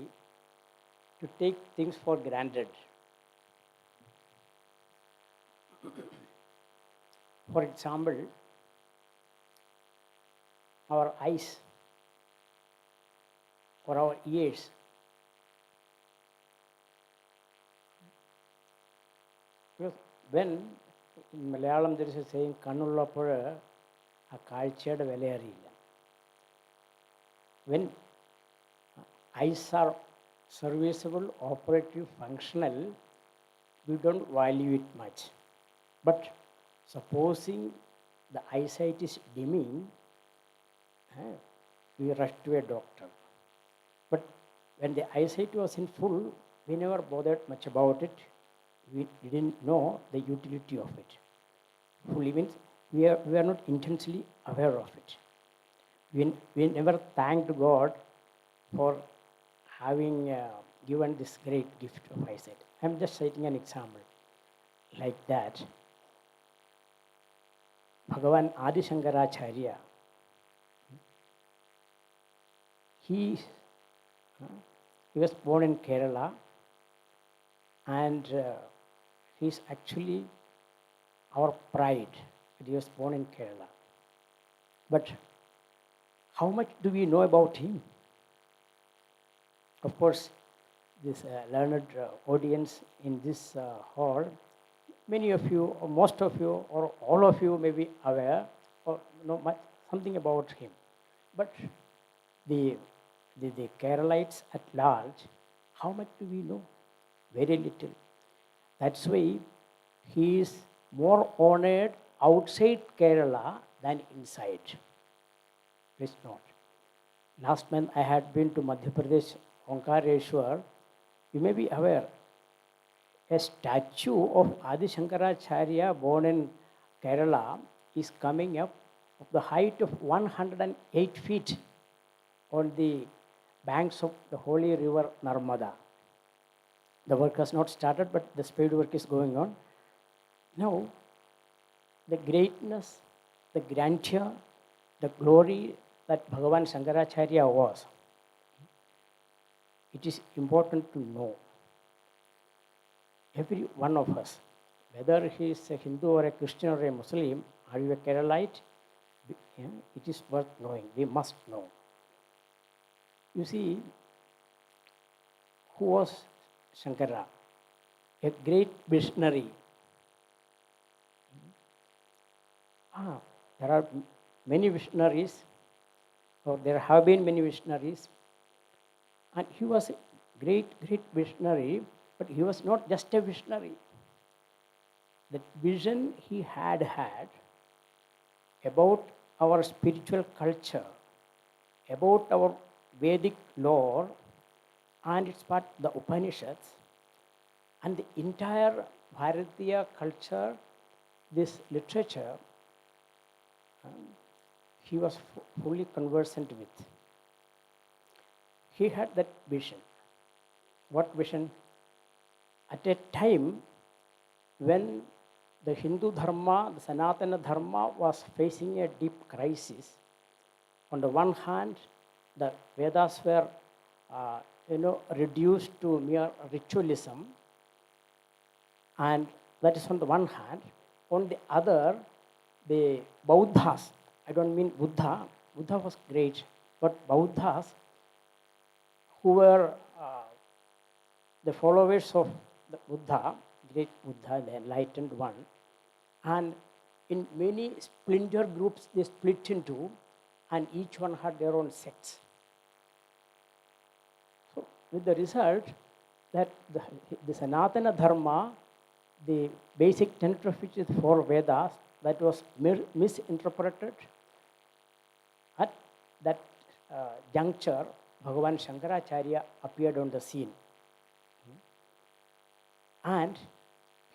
to take things for granted. For example, our eyes or our ears. Because when in Malayalam there is a saying, "Kannullappozhu a kaazhchayude vela ariyilla." When eyes are serviceable, operative, functional, we don't value it much. But supposing the eyesight is dimming, we rush to a doctor. But when the eyesight was in full, we never bothered much about it. We didn't know the utility of it. Fully means we are not intensely aware of it. We never thanked God for having given this great gift of eyesight. I'm just citing an example like that. Bhagavan Adi Shankaracharya, he was born in Kerala, and he's actually our pride that he was born in Kerala. But how much do we know about him? Of course, this learned audience in this hall, many of you, or most of you, or all of you may be aware or know something about him. But the Keralites at large, how much do we know? Very little. That's why he is more honored outside Kerala than inside. Please note. Last month I had been to Madhya Pradesh, Shankaracharya. You may be aware, a statue of Adi Shankaracharya born in Kerala is coming up of the height of 108 feet on the banks of the holy river Narmada. The work has not started, but the spade work is going on. Now, the greatness, the grandeur, the glory that Bhagavan Shankaracharya was, it is important to know. Every one of us, whether he is a Hindu or a Christian or a Muslim, are you a Keralite? It is worth knowing. We must know. You see, who was Shankara? A great visionary. There are many visionaries, or there have been many visionaries, and he was a great visionary, but he was not just a visionary. The vision he had about our spiritual culture, about our Vedic lore, and its part, the Upanishads, and the entire Bharatiya culture, this literature, he was fully conversant with. He had that vision. What vision? At a time when the Hindu Dharma, the Sanatana Dharma was facing a deep crisis. On the one hand, the Vedas were reduced to mere ritualism, and that is on the one hand. On the other, the Bauddhas, I don't mean Buddha was great, but Bauddhas, who were the followers of the Buddha, great Buddha, the enlightened one, and in many splinter groups they split into, and each one had their own sects. So with the result that the Sanatana Dharma, the basic tenet of which is 4 Vedas, that was misinterpreted. At that juncture, Bhagavan Shankaracharya appeared on the scene. And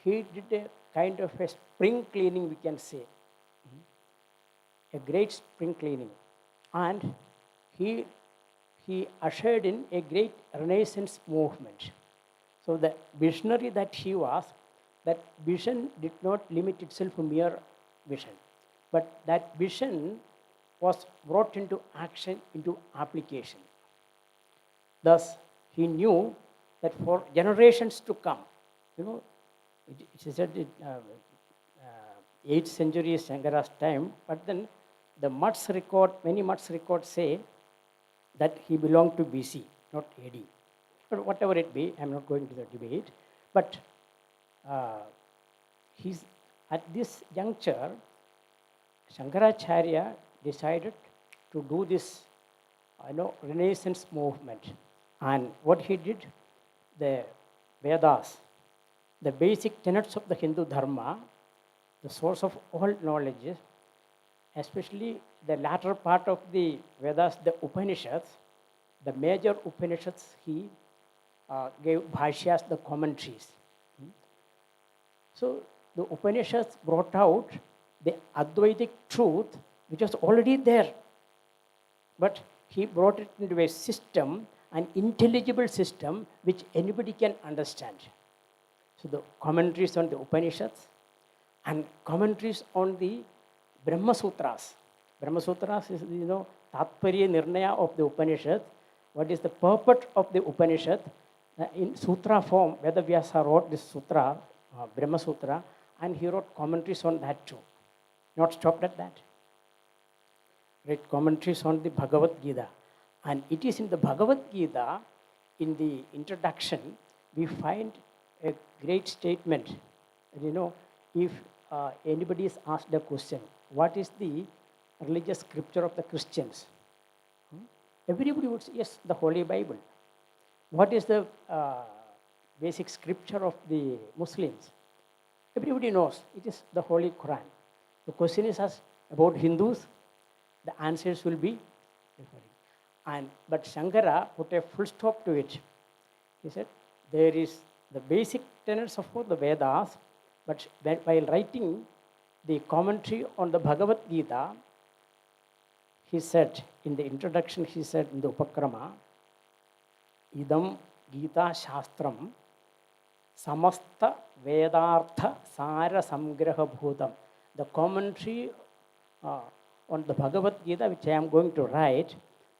he did a kind of a spring cleaning, we can say. A great spring cleaning. And he ushered in a great Renaissance movement. So the visionary that he was, that vision did not limit itself to mere vision. But that vision was brought into action, into application. Thus, he knew that for generations to come, it is said 8th century is Shankara's time, but then many Mutt's records say that he belonged to BC, not AD. But whatever it be, I'm not going to the debate. But at this juncture, Shankaracharya decided to do this Renaissance movement. And what he did, the Vedas, the basic tenets of the Hindu Dharma, the source of all knowledge, especially the latter part of the Vedas, the Upanishads, the major Upanishads, he gave bhashyas, the commentaries. So the Upanishads brought out the Advaitic truth, which was already there. But he brought it into a system, an intelligible system, which anybody can understand. So the commentaries on the Upanishads and commentaries on the Brahma Sutras. Brahma Sutras is, Tatparya Nirnaya of the Upanishad. What is the purport of the Upanishad? In sutra form, Vedavyasa wrote this sutra, Brahma Sutra, and he wrote commentaries on that too. Not stopped at that. Read commentaries on the Bhagavad-Gita. And it is in the Bhagavad-Gita, in the introduction, we find a great statement. If anybody is asked a question, what is the religious scripture of the Christians? Everybody would say, yes, the Holy Bible. What is the basic scripture of the Muslims? Everybody knows it is the Holy Quran. The question is asked about Hindus, the answers will be different. But Shankara put a full stop to it. He said, there is the basic tenets of the Vedas, but while writing the commentary on the Bhagavad Gita, he said, in the introduction, he said in the Upakrama, Idam Gita Shastram Samasta Vedartha Sara Samgraha Bhutam. The commentary on the Bhagavad Gita, which I am going to write,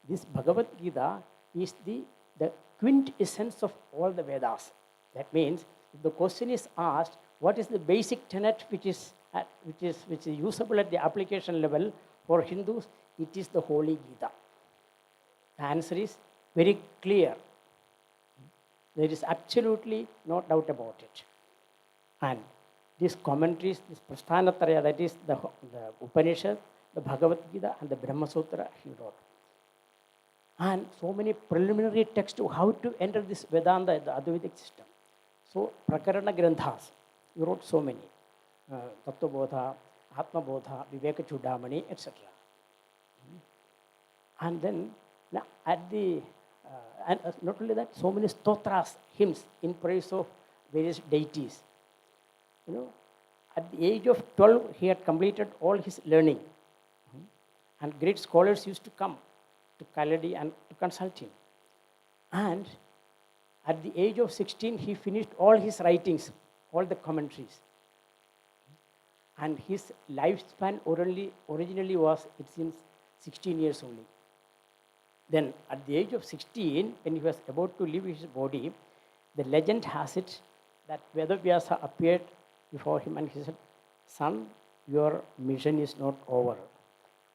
this Bhagavad Gita is the quintessence of all the Vedas. That means, if the question is asked, what is the basic tenet which is usable at the application level for Hindus? It is the Holy Gita. The answer is very clear. There is absolutely no doubt about it. And these commentaries, this Prasthanatraya, that is the Upanishad, the Bhagavad Gita, and the Brahma Sutra, he wrote. And so many preliminary texts to how to enter this Vedanta, the Advaitic system. So, Prakarana Granthas, he wrote so many. Tattva Bodha, Atma Bodha, Viveka Chudamani, etc. And then, at the, and not only that, so many stotras, hymns in praise of various deities. At the age of 12, he had completed all his learning. And great scholars used to come to Kaladi and to consult him. And at the age of 16, he finished all his writings, all the commentaries. And his lifespan originally was, it seems, 16 years only. Then at the age of 16, when he was about to leave his body, the legend has it that Vedavyasa appeared before him and he said, son, your mission is not over.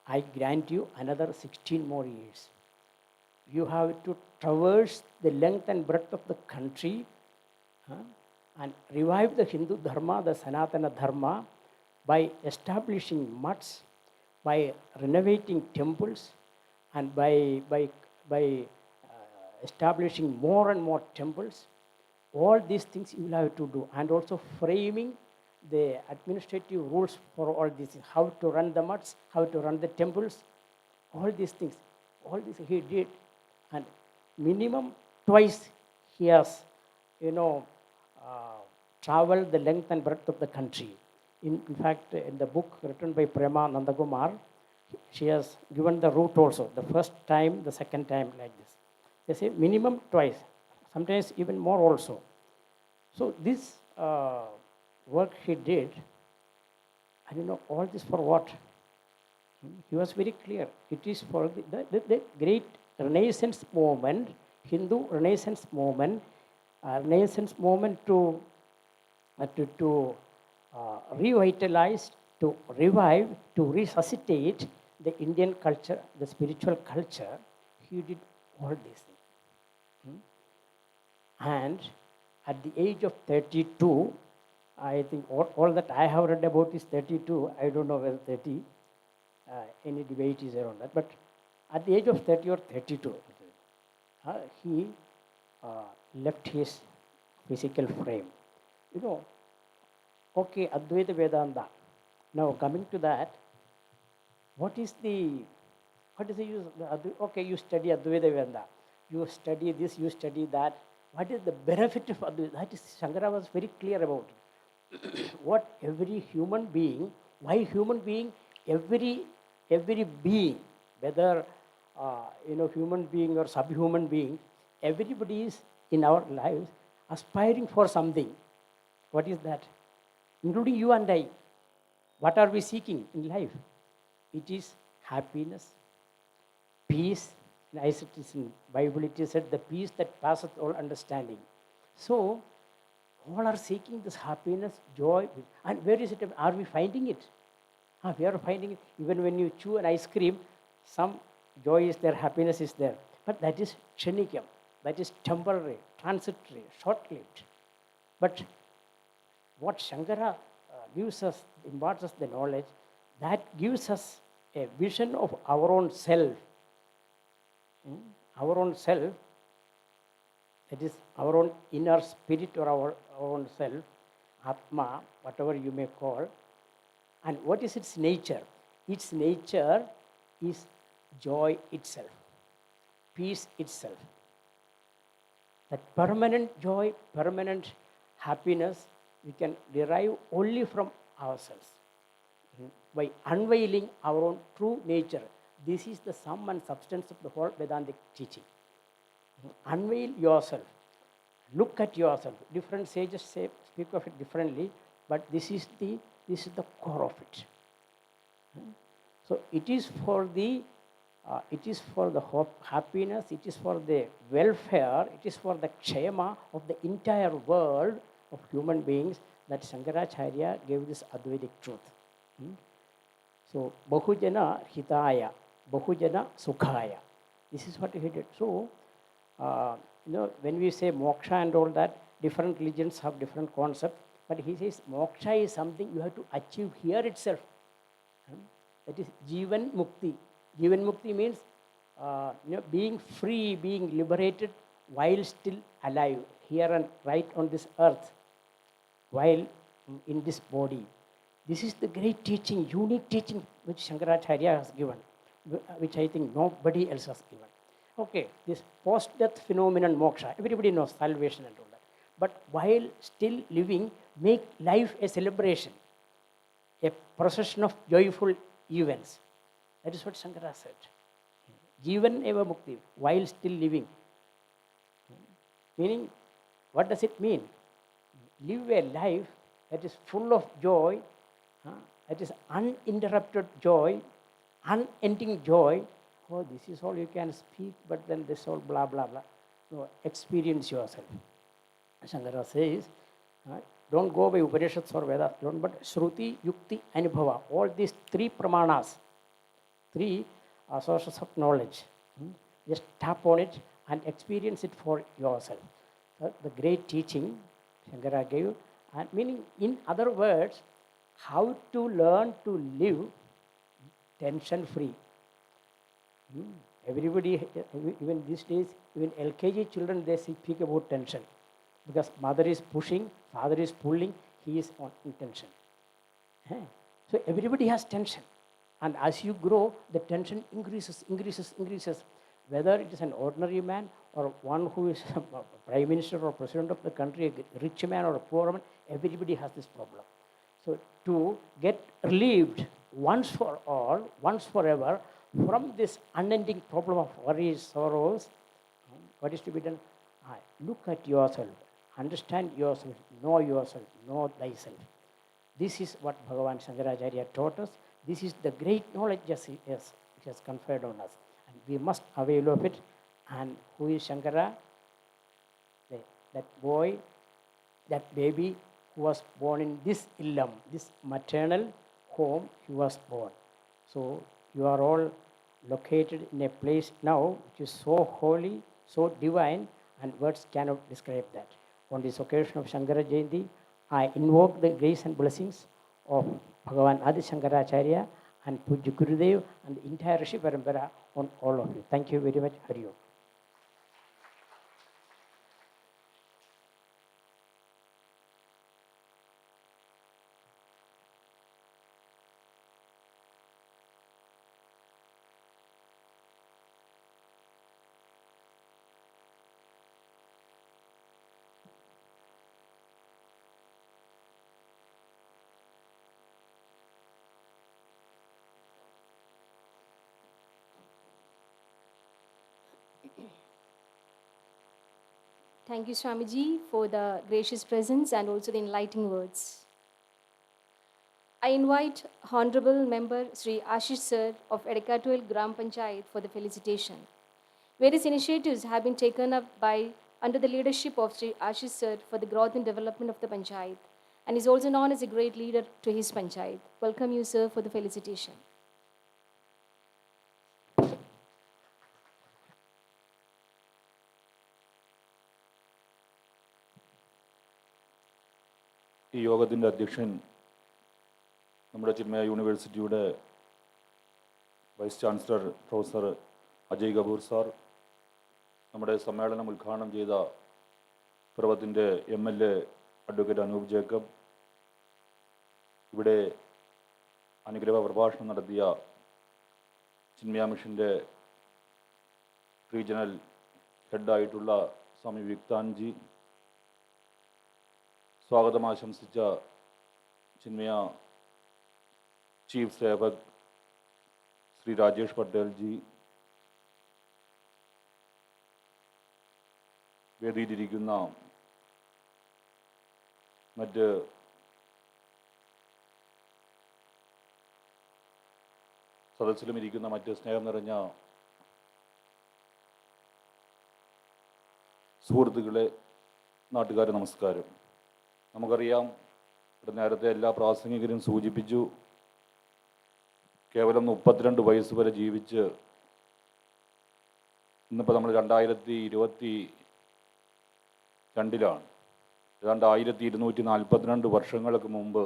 I grant you another 16 more years. You have to traverse the length and breadth of the country and revive the Hindu Dharma, the Sanatana Dharma, by establishing mutts, by renovating temples, and by establishing more and more temples. All these things you will have to do, and also framing the administrative rules for all these, how to run the mutts, how to run the temples, all these things. All this he did, and minimum twice he has, traveled the length and breadth of the country. In fact, in the book written by Prema Nandakumar, she has given the route also, the first time, the second time, like this. They say minimum twice, sometimes even more also. So this work he did, and all this for what? He was very clear. It is for the great Renaissance movement, Hindu Renaissance movement to revitalize, to revive, to resuscitate the Indian culture, the spiritual culture. He did all these things. And at the age of 32, I think all that I have read about is 32. I don't know whether 30, any debate is around that. But at the age of 30 or 32, he left his physical frame. Okay, Advaita Vedanta. Now coming to that, what is the use of okay, you study Advaita Vedanta. you study this, you study that. What is the benefit of this? That is, Shankara was very clear about it. What every human being, why human being, every being, whether human being or subhuman being, everybody is in our lives aspiring for something. What is that? Including you and I. What are we seeking in life? It is happiness, peace. As it is in Bible, it is said, the peace that passeth all understanding. So, all are seeking this happiness, joy. And where is it? Are we finding it? We are finding it. Even when you chew an ice cream, some joy is there, happiness is there. But that is kshanikam. That is temporary, transitory, short-lived. But what Shankara gives us, imparts us the knowledge, that gives us a vision of our own self. Our own self, that is our own inner spirit or our own self, Atma, whatever you may call. And what is its nature? Its nature is joy itself, peace itself. That permanent joy, permanent happiness, we can derive only from ourselves by unveiling our own true nature. This is the sum and substance of the whole Vedantic teaching. Unveil yourself. Look at yourself. Different sages speak of it differently, but this is the core of it. So it is for the happiness, it is for the welfare, it is for the kshema of the entire world of human beings that Shankaracharya gave this Advaitic truth. So, Bahujana Hitaya, Bahujana Sukhaya. This is what he did. So, when we say moksha and all that, different religions have different concepts. But he says moksha is something you have to achieve here itself. That is Jivan Mukti. Jivan Mukti means being free, being liberated while still alive, here and right on this earth, while in this body. This is the great teaching, unique teaching which Shankaracharya has given, which I think nobody else has given. Okay, this post-death phenomenon moksha, everybody knows salvation and all that. But while still living, make life a celebration, a procession of joyful events. That is what Shankara said. Jivan eva mukti, while still living. Meaning, what does it mean? Live a life that is full of joy, that is uninterrupted joy, unending joy. Oh, this is all you can speak, but then this all blah, blah, blah. No, experience yourself. Shankara says, don't go by Upanishads or Vedas, but Shruti, Yukti, Anubhava. All these three pramanas, three sources of knowledge. Just tap on it and experience it for yourself. The great teaching Shankara gave, and meaning, in other words, how to learn to live tension-free. Everybody, even these days, even LKG children, they speak about tension. Because mother is pushing, father is pulling, he is in tension. So everybody has tension. And as you grow, the tension increases. Whether it is an ordinary man or one who is a prime minister or president of the country, a rich man or a poor man, everybody has this problem. So to get relieved once for all, once forever, from this unending problem of worries, sorrows, what is to be done? Look at yourself, understand yourself, know thyself. This is what Bhagavan Shankaracharya taught us. This is the great knowledge which has conferred on us. And we must avail of it. And who is Shankara? That boy, that baby who was born in this illam, this maternal home, he was born. So you are all located in a place now which is so holy, so divine, and words cannot describe that. On this occasion of Shankara Jayanti, I invoke the grace and blessings of Bhagavan Adi Shankaracharya and Pujya Gurudev and the entire Rishi Parampara on all of you. Thank you very much. Hari Om. Thank you, Swamiji, for the gracious presence and also the enlightening words. I invite Honorable Member Sri Ashish Sir of Edekatwil Gram Panchayat for the felicitation. Various initiatives have been taken up under the leadership of Sri Ashish Sir for the growth and development of the Panchayat, and is also known as a great leader to his Panchayat. Welcome you, sir, for the felicitation. ഈ യോഗത്തിൻ്റെ അധ്യക്ഷൻ നമ്മുടെ ചിന്മയ യൂണിവേഴ്സിറ്റിയുടെ vice chancellor professor Ajay Kapoor sir, നമ്മുടെ സമ്മേളനം ഉദ്ഘാടനം ചെയ്ത പിറവത്തിൻ്റെ MLA അഡ്വക്കേറ്റ് അനൂപ് ജേക്കബ്, ഇവിടെ അനുഗ്രഹ പ്രഭാഷണം നടത്തിയ ചിന്മയ മിഷൻ്റെ റീജിയണൽ ഹെഡായിട്ടുള്ള സ്വാമി വിക്താൻജി, സ്വാഗതം ആശംസിച്ച ചിന്മയ ചീഫ് സേവക് ശ്രീ രാജേഷ് പട്ടേൽ ജി, വേദിയിലിരിക്കുന്ന മറ്റ് സദസ്സിലും ഇരിക്കുന്ന മറ്റ് സ്നേഹം നിറഞ്ഞ സുഹൃത്തുക്കളെ, നാട്ടുകാരെ, നമസ്കാരം. നമുക്കറിയാം, ഇവിടെ നേരത്തെ എല്ലാ പ്രാസംഗികരും സൂചിപ്പിച്ചു, കേവലം 32 വയസ്സ് വരെ ജീവിച്ച് ഇന്നിപ്പോൾ നമ്മൾ 2022 ഏതാണ്ട് 1242 വർഷങ്ങൾക്ക് മുമ്പ്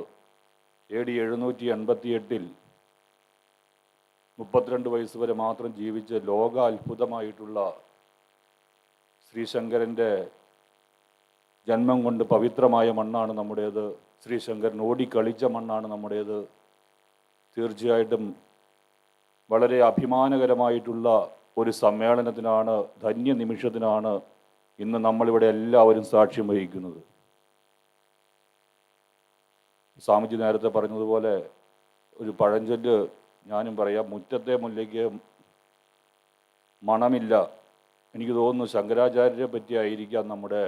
AD 788 32 വയസ്സ് വരെ മാത്രം ജീവിച്ച് ലോക അത്ഭുതമായിട്ടുള്ള ശ്രീശങ്കരൻ്റെ ജന്മം കൊണ്ട് പവിത്രമായ മണ്ണാണ് നമ്മുടേത്. ശ്രീശങ്കരൻ ഓടിക്കളിച്ച മണ്ണാണ് നമ്മുടേത്. തീർച്ചയായിട്ടും വളരെ അഭിമാനകരമായിട്ടുള്ള ഒരു സമ്മേളനത്തിനാണ്, ധന്യ നിമിഷത്തിനാണ് ഇന്ന് നമ്മളിവിടെ എല്ലാവരും സാക്ഷ്യം വഹിക്കുന്നത്. സ്വാമിജി നേരത്തെ പറഞ്ഞതുപോലെ ഒരു പഴഞ്ചൊല്ല് ഞാനും പറയാം, മുറ്റത്തെ മുല്ലയ്ക്ക് മണമില്ല. എനിക്ക് തോന്നുന്നു ശങ്കരാചാര്യരെ പറ്റിയായിരിക്കാം നമ്മുടെ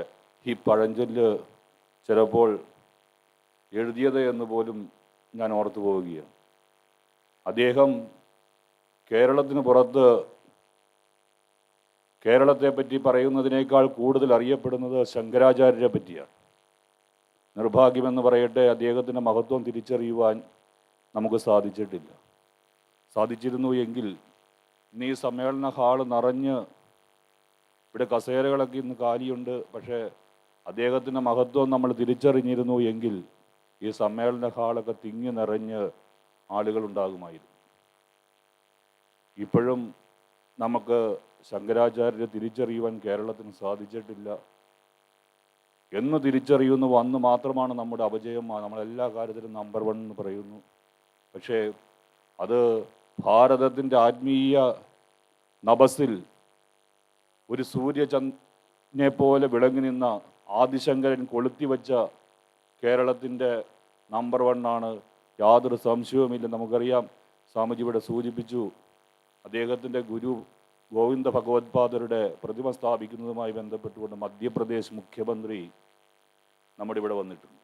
ഈ പഴഞ്ചൊല്ല് ചിലപ്പോൾ എഴുതിയത് എന്ന് പോലും ഞാൻ ഓർത്തു പോവുകയാണ്. അദ്ദേഹം കേരളത്തിന് പുറത്ത് കേരളത്തെപ്പറ്റി പറയുന്നതിനേക്കാൾ കൂടുതൽ അറിയപ്പെടുന്നത് ശങ്കരാചാര്യരെ പറ്റിയാണ്. നിർഭാഗ്യമെന്ന് പറയട്ടെ, അദ്ദേഹത്തിൻ്റെ മഹത്വം തിരിച്ചറിയുവാൻ നമുക്ക് സാധിച്ചിട്ടില്ല. സാധിച്ചിരുന്നു എങ്കിൽ ഇന്ന് ഈ സമ്മേളന ഹാള് നിറഞ്ഞ്, ഇവിടെ കസേരകളൊക്കെ ഇന്ന് കാലിയുണ്ട്, പക്ഷേ അദ്ദേഹത്തിൻ്റെ മഹത്വം നമ്മൾ തിരിച്ചറിഞ്ഞിരുന്നു എങ്കിൽ ഈ സമ്മേളന ഹാളൊക്കെ തിങ്ങി നിറഞ്ഞ് ആളുകളുണ്ടാകുമായിരുന്നു. ഇപ്പോഴും നമുക്ക് ശങ്കരാചാര്യരെ തിരിച്ചറിയുവാൻ കേരളത്തിന് സാധിച്ചിട്ടില്ല. എന്ന് തിരിച്ചറിയുന്നു അന്ന് മാത്രമാണ് നമ്മുടെ അപജയം. നമ്മളെല്ലാ കാര്യത്തിലും നമ്പർ 1 എന്ന് പറയുന്നു. പക്ഷേ അത് ഭാരതത്തിൻ്റെ ആത്മീയ നഭസിൽ ഒരു സൂര്യചന്ദ്രനെ പോലെ വിളങ്ങി നിന്ന ആദിശങ്കരൻ കൊളുത്തിവെച്ച കേരളത്തിൻ്റെ നമ്പർ 1 ആണ്, യാതൊരു സംശയവുമില്ല. നമുക്കറിയാം, സ്വാമിജി ഇവിടെ സൂചിപ്പിച്ചു, അദ്ദേഹത്തിൻ്റെ ഗുരു ഗോവിന്ദ ഭഗവത്പാദരുടെ പ്രതിമ സ്ഥാപിക്കുന്നതുമായി ബന്ധപ്പെട്ടുകൊണ്ട് മധ്യപ്രദേശ് മുഖ്യമന്ത്രി നമ്മുടെ ഇവിടെ വന്നിട്ടുണ്ട്.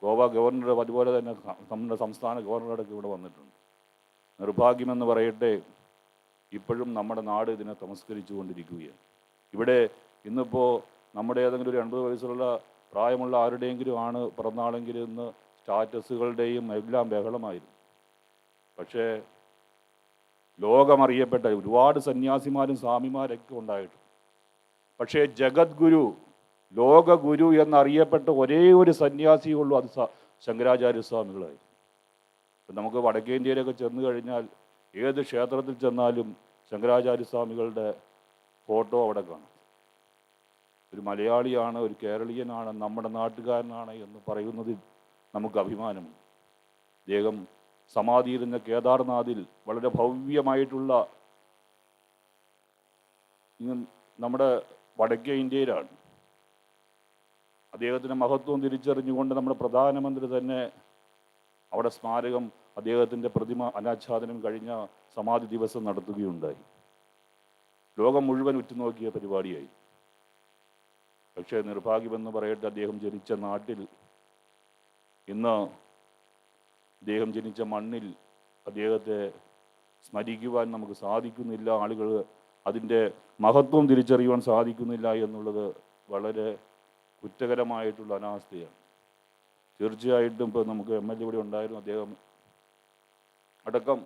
ഗോവ ഗവർണർ, അതുപോലെ തന്നെ നമ്മുടെ സംസ്ഥാന ഗവർണറുടെ ഇവിടെ വന്നിട്ടുണ്ട്. നിർഭാഗ്യമെന്ന് പറയട്ടെ, ഇപ്പോഴും നമ്മുടെ നാട് ഇതിനെ തമസ്കരിച്ചു കൊണ്ടിരിക്കുകയാണ്. ഇവിടെ ഇന്നിപ്പോൾ നമ്മുടെ ഏതെങ്കിലും ഒരു 80 വയസ്സുള്ള പ്രായമുള്ള ആരുടെയെങ്കിലും ആണ് പിറന്നാളെങ്കിലും ഇന്ന് സ്റ്റാറ്റസുകളുടെയും എല്ലാം ബഹളമായിരുന്നു. പക്ഷേ ലോകമറിയപ്പെട്ട ഒരുപാട് സന്യാസിമാരും സ്വാമിമാരൊക്കെ ഉണ്ടായിട്ടുണ്ട്. പക്ഷേ ജഗദ്ഗുരു, ലോകഗുരു എന്നറിയപ്പെട്ട ഒരേ ഒരു സന്യാസിയുള്ളൂ, അത് ശങ്കരാചാര്യ സ്വാമികളായി. ഇപ്പം നമുക്ക് വടക്കേ ഇന്ത്യയിലൊക്കെ ചെന്ന് കഴിഞ്ഞാൽ ഏത് ക്ഷേത്രത്തിൽ ചെന്നാലും ശങ്കരാചാര്യ സ്വാമികളുടെ ഫോട്ടോ അവിടെ കാണും. ഒരു മലയാളിയാണ്, ഒരു കേരളീയനാണ്, നമ്മുടെ നാട്ടുകാരനാണ് എന്ന് പറയുന്നതിൽ നമുക്ക് അഭിമാനമുണ്ട്. അദ്ദേഹം സമാധിയിരുന്ന കേദാർനാഥിൽ വളരെ ഭവ്യമായിട്ടുള്ള, നമ്മുടെ വടക്കേ ഇന്ത്യയിലാണ്. അദ്ദേഹത്തിൻ്റെ മഹത്വം തിരിച്ചറിഞ്ഞുകൊണ്ട് നമ്മുടെ പ്രധാനമന്ത്രി തന്നെ അവിടെ സ്മാരകം, അദ്ദേഹത്തിൻ്റെ പ്രതിമ അനാച്ഛാദനം കഴിഞ്ഞ സമാധി ദിവസം നടത്തുകയുണ്ടായി. ലോകം മുഴുവൻ ഉറ്റുനോക്കിയ പരിപാടിയായി. പക്ഷേ നിർഭാഗ്യമെന്ന് പറയട്ടെ, അദ്ദേഹം ജനിച്ച നാട്ടിൽ, ഇന്ന് അദ്ദേഹം ജനിച്ച മണ്ണിൽ അദ്ദേഹത്തെ സ്മരിക്കുവാൻ നമുക്ക് സാധിക്കുന്നില്ല. ആളുകൾ അതിൻ്റെ മഹത്വം തിരിച്ചറിയുവാൻ സാധിക്കുന്നില്ല എന്നുള്ളത് വളരെ കുറ്റകരമായിട്ടുള്ള അനാസ്ഥയാണ്. തീർച്ചയായിട്ടും ഇപ്പോൾ നമുക്ക് MLA ഇവിടെ ഉണ്ടായിരുന്നു, അദ്ദേഹം അടക്കം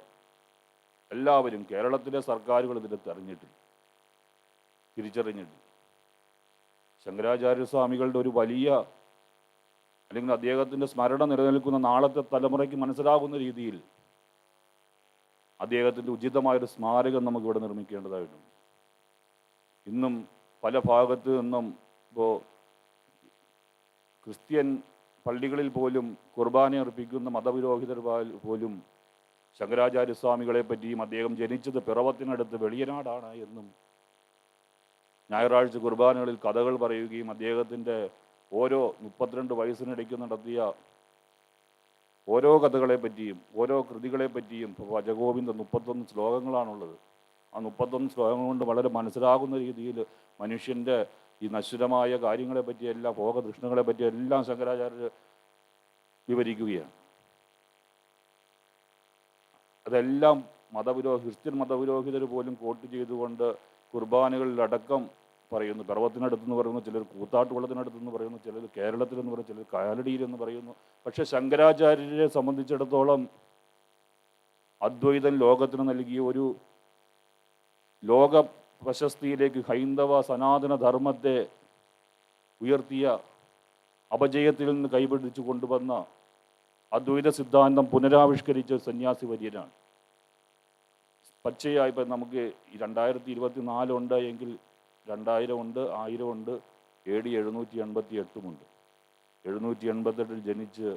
എല്ലാവരും, കേരളത്തിലെ സർക്കാരുകൾ ഇതിനെ തിരിച്ചറിഞ്ഞിട്ടില്ല. ശങ്കരാചാര്യ സ്വാമികളുടെ ഒരു വലിയ, അല്ലെങ്കിൽ അദ്ദേഹത്തിൻ്റെ സ്മരണ നിലനിൽക്കുന്ന നാളത്തെ തലമുറയ്ക്ക് മനസ്സിലാകുന്ന രീതിയിൽ അദ്ദേഹത്തിൻ്റെ ഉചിതമായൊരു സ്മാരകം നമുക്കിവിടെ നിർമ്മിക്കേണ്ടതായിട്ടുണ്ട്. ഇന്നും പല ഭാഗത്ത് നിന്നും, ഇപ്പോൾ ക്രിസ്ത്യൻ പള്ളികളിൽ പോലും കുർബാന അർപ്പിക്കുന്ന മതപുരോഹിതർ പോലും ശങ്കരാചാര്യ സ്വാമികളെ പറ്റിയും അദ്ദേഹം ജനിച്ചത് പിറവത്തിനടുത്ത് വെളിയനാടാണ് എന്നും ഞായറാഴ്ച കുർബാനകളിൽ കഥകൾ പറയുകയും അദ്ദേഹത്തിൻ്റെ ഓരോ 32 വയസ്സിനിടയ്ക്ക് നടത്തിയ ഓരോ കഥകളെ പറ്റിയും ഓരോ കൃതികളെ പറ്റിയും, ഇപ്പോൾ ഭജഗോവിന്ദ 31 ശ്ലോകങ്ങളാണുള്ളത്. ആ 31 ശ്ലോകങ്ങൾ കൊണ്ട് വളരെ മനസ്സിലാകുന്ന രീതിയിൽ മനുഷ്യൻ്റെ ഈ നശ്വരമായ കാര്യങ്ങളെ പറ്റിയെല്ലാം, ഭോഗതൃഷ്ണകളെ പറ്റിയെല്ലാം ശങ്കരാചാര്യർ വിവരിക്കുകയാണ്. അതെല്ലാം ക്രിസ്ത്യൻ മതപുരോഹിതർ പോലും കോട്ട് ചെയ്തുകൊണ്ട് കുർബാനകളിലടക്കം പറയുന്നു. പർവ്വത്തിനടുത്തെന്ന് പറയുന്നു, ചിലർ കൂത്താട്ടുകുളത്തിനടുത്തെന്ന് പറയുന്നു, ചിലർ കേരളത്തിലെന്ന് പറയുന്നു, ചിലർ കാലടിയിലെന്ന് പറയുന്നു. പക്ഷെ ശങ്കരാചാര്യരെ സംബന്ധിച്ചിടത്തോളം അദ്വൈതം ലോകത്തിന് നൽകിയ ഒരു ലോക പ്രശസ്തിയിലേക്ക് ഹൈന്ദവ സനാതന ധർമ്മത്തെ ഉയർത്തിയ, അപജയത്തിൽ നിന്ന് കൈപിടിച്ചു കൊണ്ടുവന്ന അദ്വൈത സിദ്ധാന്തം പുനരാവിഷ്കരിച്ച സന്യാസി വര്യനാണ്. പച്ചയായി ഇപ്പം നമുക്ക് 2024 ഉണ്ട് എങ്കിൽ 2000 ഉണ്ട്, 1000 ഉണ്ട്, AD 788 ഉണ്ട്. 788 ജനിച്ച്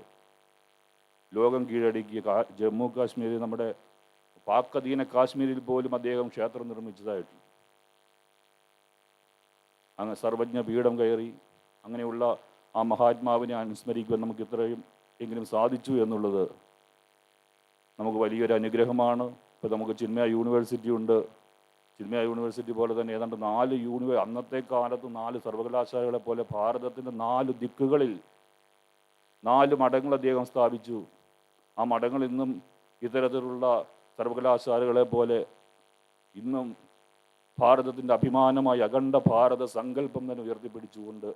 ലോകം കീഴടക്കിയ ജമ്മു കാശ്മീരിൽ, നമ്മുടെ പാക് അധീന കാശ്മീരിൽ പോലും അദ്ദേഹം ക്ഷേത്രം നിർമ്മിച്ചതായിട്ടുണ്ട്. അങ്ങ് സർവജ്ഞ പീഠം കയറി. അങ്ങനെയുള്ള ആ മഹാത്മാവിനെ അനുസ്മരിക്കുവാൻ നമുക്ക് ഇത്രയും എങ്കിലും സാധിച്ചു എന്നുള്ളത് നമുക്ക് വലിയൊരു അനുഗ്രഹമാണ്. ഇപ്പോൾ നമുക്ക് ചിന്മയ യൂണിവേഴ്സിറ്റി ഉണ്ട്. ചിന്മയ യൂണിവേഴ്സിറ്റി പോലെ തന്നെ ഏതാണ്ട് 4 അന്നത്തെ കാലത്ത് 4 സർവകലാശാലകളെ പോലെ ഭാരതത്തിൻ്റെ 4 ദിക്കുകളിൽ 4 മഠങ്ങൾ അദ്ദേഹം സ്ഥാപിച്ചു. ആ മഠങ്ങൾ ഇന്നും ഇത്തരത്തിലുള്ള സർവകലാശാലകളെ പോലെ ഇന്നും ഭാരതത്തിൻ്റെ അഭിമാനമായി അഖണ്ഡ ഭാരത സങ്കല്പം തന്നെ ഉയർത്തിപ്പിടിച്ചുകൊണ്ട്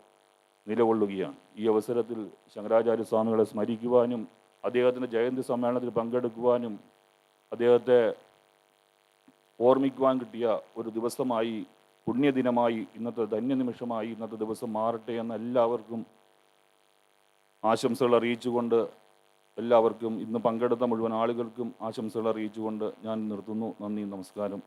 നിലകൊള്ളുകയാണ്. ഈ അവസരത്തിൽ ശങ്കരാചാര്യ സ്വാമികളെ സ്മരിക്കുവാനും അദ്ദേഹത്തിൻ്റെ ജയന്തി സമ്മേളനത്തിൽ പങ്കെടുക്കുവാനും അദ്ദേഹത്തെ ഓർമ്മിക്കുവാൻ കിട്ടിയ ഒരു ദിവസമായി, പുണ്യദിനമായി, ഇന്നത്തെ ധന്യനിമിഷമായി ഇന്നത്തെ ദിവസം മാറട്ടെ എന്ന് എല്ലാവർക്കും ആശംസകൾ അറിയിച്ചുകൊണ്ട്, എല്ലാവർക്കും ഇന്ന് പങ്കെടുത്ത മുഴുവൻ ആളുകൾക്കും ആശംസകൾ അറിയിച്ചുകൊണ്ട് ഞാൻ നിർത്തുന്നു. നന്ദി, നമസ്കാരം.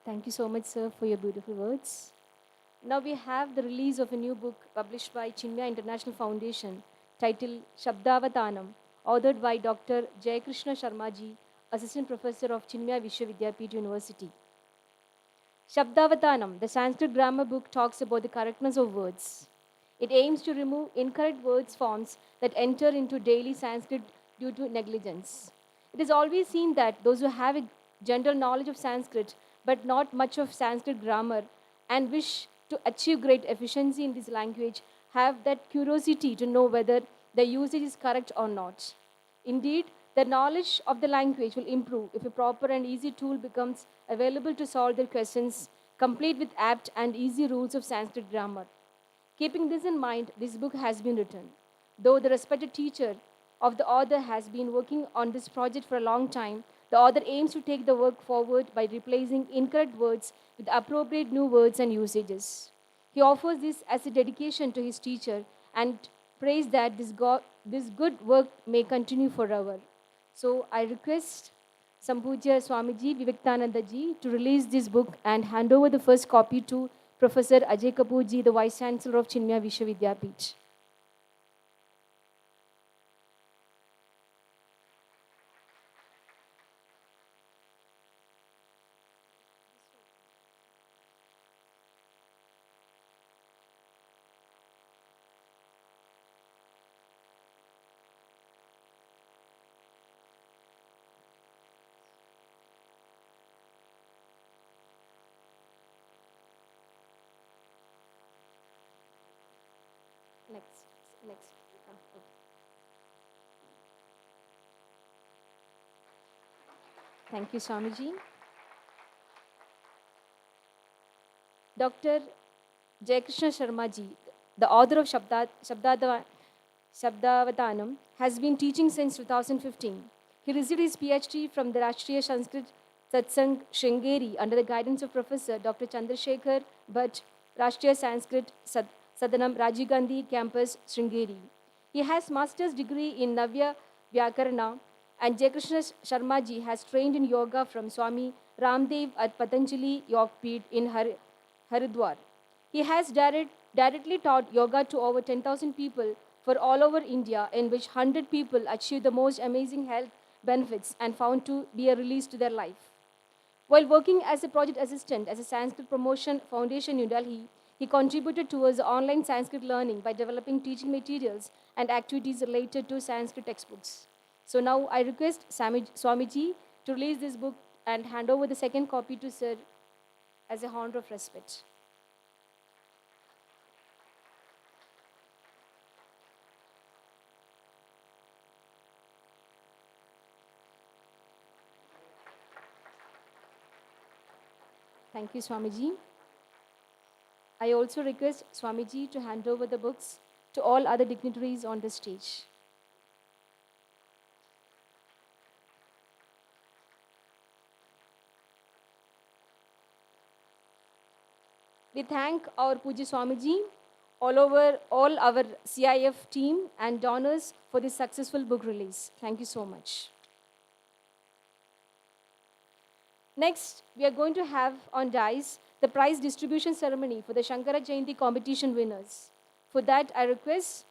Thank you so much, sir, for your beautiful words. Now we have the release of a new book published by Chinmaya International Foundation titled Shabdavatanam, authored by Dr. Jayakrishna Sharmaji, Assistant Professor of Chinmaya Vishwavidyapith University. Shabdavatanam, the Sanskrit grammar book, talks about the correctness of words. It aims to remove incorrect words forms that enter into daily Sanskrit due to negligence. It is always seen that those who have a general knowledge of Sanskrit but not much of Sanskrit grammar and wish to achieve great efficiency in this language have that curiosity to know whether the usage is correct or not. Indeed, the knowledge of the language will improve if a proper and easy tool becomes available to solve their questions, complete with apt and easy rules of Sanskrit grammar. Keeping this in mind, this book has been written. Though the respected teacher of the author has been working on this project for a long time, the author aims to take the work forward by replacing incorrect words with appropriate new words and usages. He offers this as a dedication to his teacher and prays that this good work may continue forever. So I request Sambhujya Swamiji Vivekananda ji to release this book and hand over the first copy to Professor Ajay Kapoor ji, the Vice Chancellor of Chinmaya Vishwavidyapith. Next. Next. Okay. Thank you, Swamiji. Dr. Jayakrishna Sharma ji, the author of Shabdavatanam, has been teaching since 2015. He received his PhD from the Rashtriya Sanskrit Satsang Sringeri under the guidance of Professor Dr. Chandrasekhar Bhatt, Rashtriya Sanskrit Sadanam Rajiv Gandhi Campus, Sringeri. He has master's degree in Navya Vyakarana, and Jayakrishna Sharma ji has trained in yoga from Swami Ramdev at Patanjali Yogpeeth in Haridwar. He has directly taught yoga to over 10,000 people for all over India, in which 100 people achieved the most amazing health benefits and found to be a release to their life. While working as a project assistant at a Sanskrit Promotion Foundation in New Delhi, he contributed towards online Sanskrit learning by developing teaching materials and activities related to Sanskrit textbooks. So now I request Swamiji to release this book and hand over the second copy to Sir as a honor of respect. Thank you, Swamiji. I also request Swamiji to hand over the books to all other dignitaries on the stage. We thank our Puja Swamiji, all our CIF team and donors for this successful book release. Thank you so much. Next, we are going to have on dais the prize distribution ceremony for the Shankara Jainti competition winners. For that, I request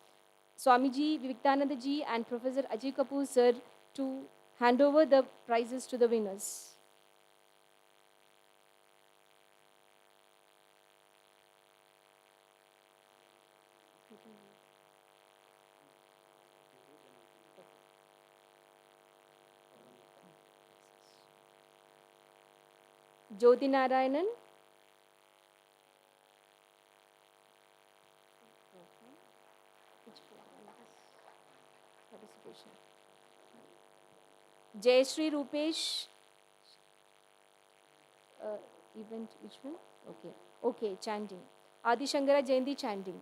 Swamiji, Vivekananda ji and Professor Ajay Kapoor sir to hand over the prizes to the winners. Jyoti Narayanan. Jayashree Rupesh. Event, which one? Okay. Okay, chanting. Adi Shankara Jainti chanting.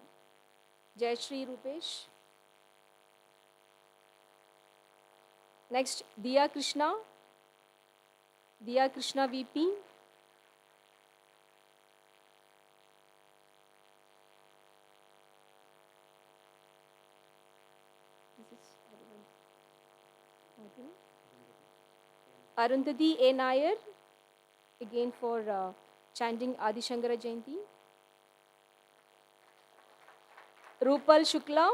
Jayashree Rupesh. Next, Diya Krishna. Diya Krishna VP. Arundhati A. Nair, again for chanting Adi Shankara Jainti. Rupal Shukla.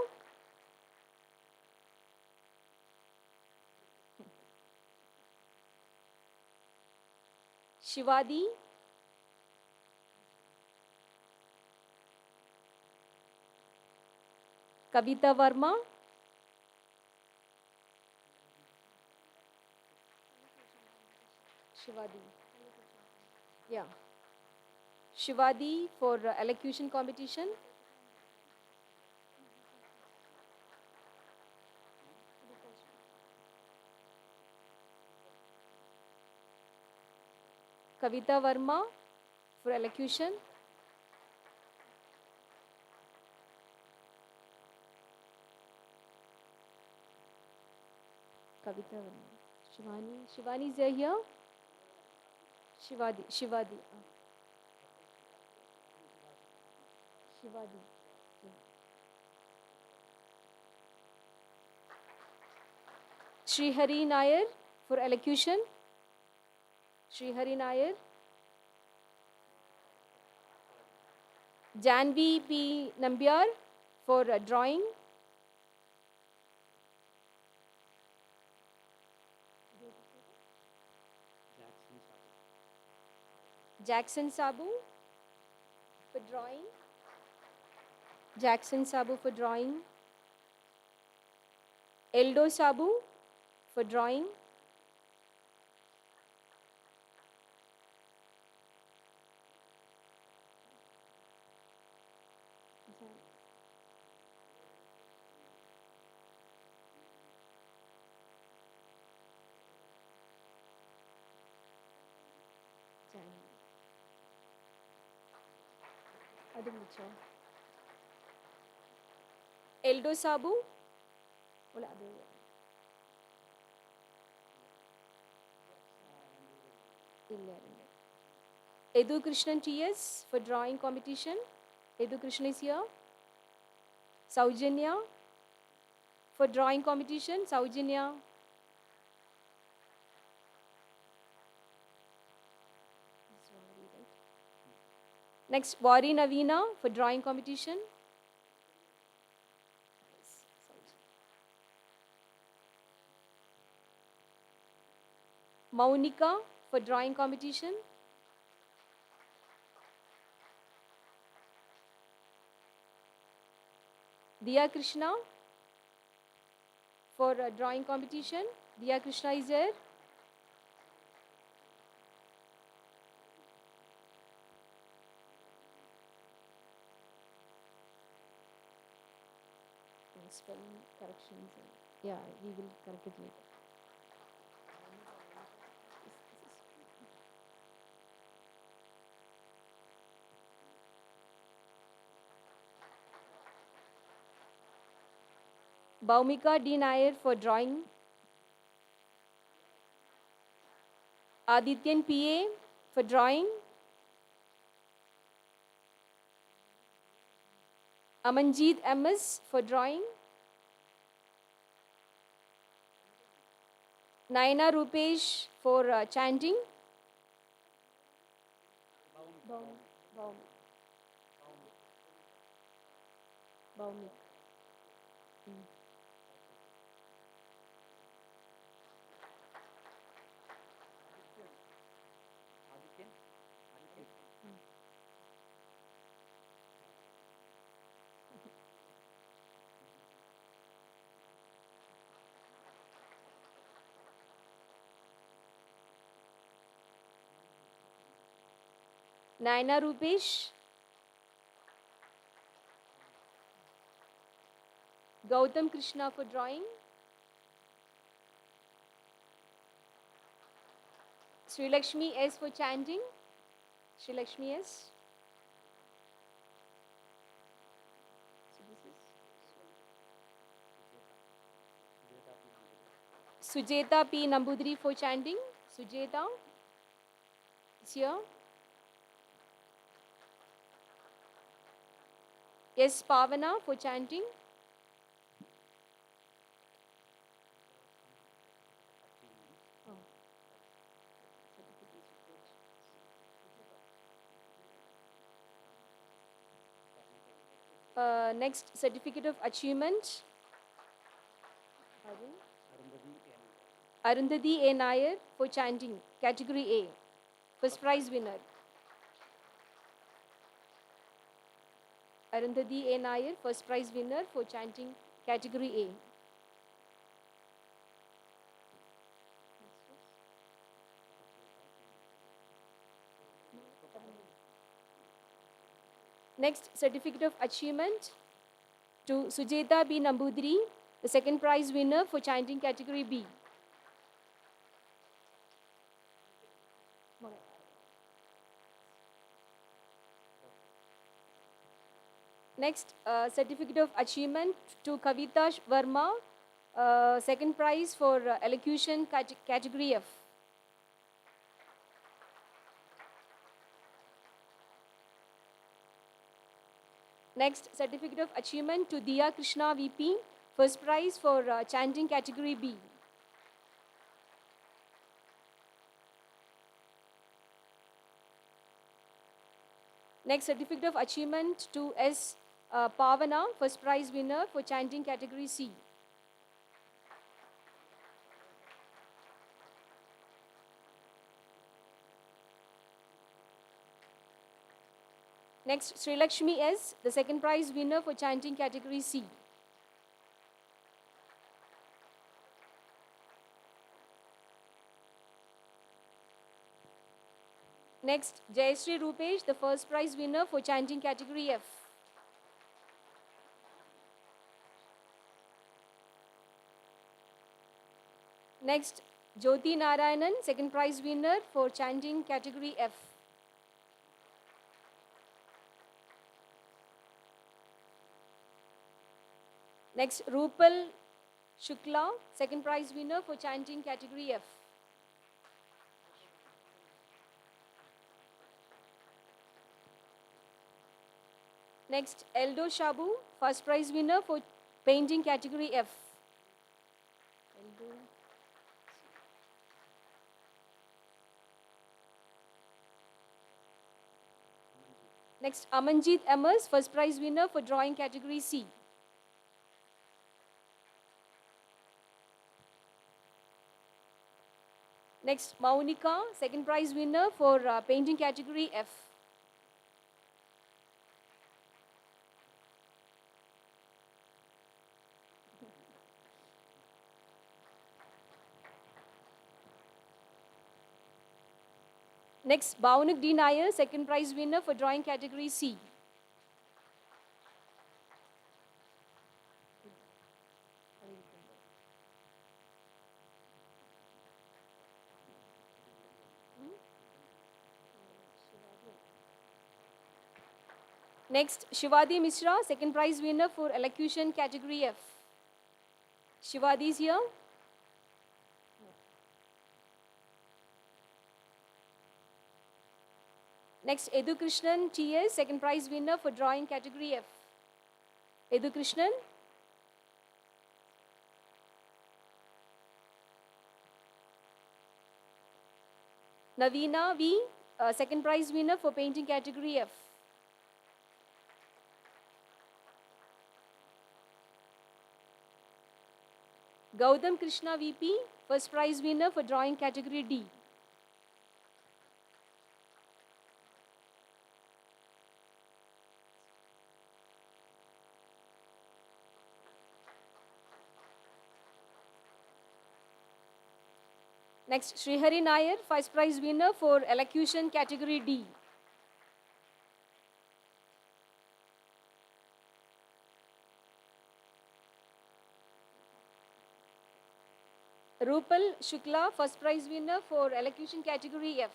Shivadi. Kavita Verma. Shivadi. Yeah. Shivadi for elocution competition. Kavita Verma for elocution. Kavita Verma. Shivani is here. Shivadi. Shivadi. Yeah. Sri Hari Nair for elocution. Sri Hari Nair. Janvi P. Nambiar for drawing. Jackson Sabu for drawing. Jackson Sabu for drawing. Eldo Sabu for drawing. അത് വിളിച്ചോ എൽഡോ സാബു അല്ല അത് ഇല്ല Edu Krishnan TS for drawing competition. Edu Krishnan is here. Saujanya for drawing competition. Saujanya. Next, Vari Navina for drawing competition. Maunika for drawing competition. Diya Krishna for drawing competition. Diya Krishna is there. Spelling corrections. Yeah, we will correct it later. Baumika D. Nair for drawing. Adityan P.A. for drawing. Amanjeet M.S. for drawing. Naina Rupesh for chanting. Baumik. Naina Rupesh. Gautam Krishna for drawing. Sri Lakshmi S for chanting. Sri Lakshmi S. So this is Sujeta P. Nambudri for chanting. Sujeta is here. Yes, Pavana for chanting. Next, certificate of achievement. Arundhati A. Nair for chanting, category A, first prize winner. Arundhati A. Nair, first prize winner for chanting, category A. Next, certificate of achievement to Sujeta B. Nambudri, the second prize winner for chanting, category B. Next, certificate of achievement to Kavita Verma, second prize for elocution, category F. Next, certificate of achievement to Diya Krishna VP, first prize for chanting, category B. Next, certificate of achievement to S. Pavana, first prize winner for chanting, category C. Next, Sri Lakshmi S., the second prize winner for chanting, category C. Next, Jayashree Rupesh, the first prize winner for chanting, category F. Next, Jyoti Narayanan, second prize winner for chanting, category F. Next, Rupal Shukla, second prize winner for chanting category F. Next, Eldo Shabu, first prize winner for painting category F. Eldo. Next, Amanjeet Emmers, first prize winner for drawing category C. Next, Maunika, second prize winner for painting category F. Next, Baunik D. Nair, second prize winner for drawing category C. Next, Shivadi Mishra, second prize winner for elocution category F. Shivadi is here. Next, Edu Krishnan TS, second prize winner for drawing category F. Edu Krishnan. Navina V, second prize winner for painting category F. Gautam Krishna VP, first prize winner for drawing category D. Next, Srihari Nair, first prize winner for elocution category D. Rupal Shukla, first prize winner for elocution category F.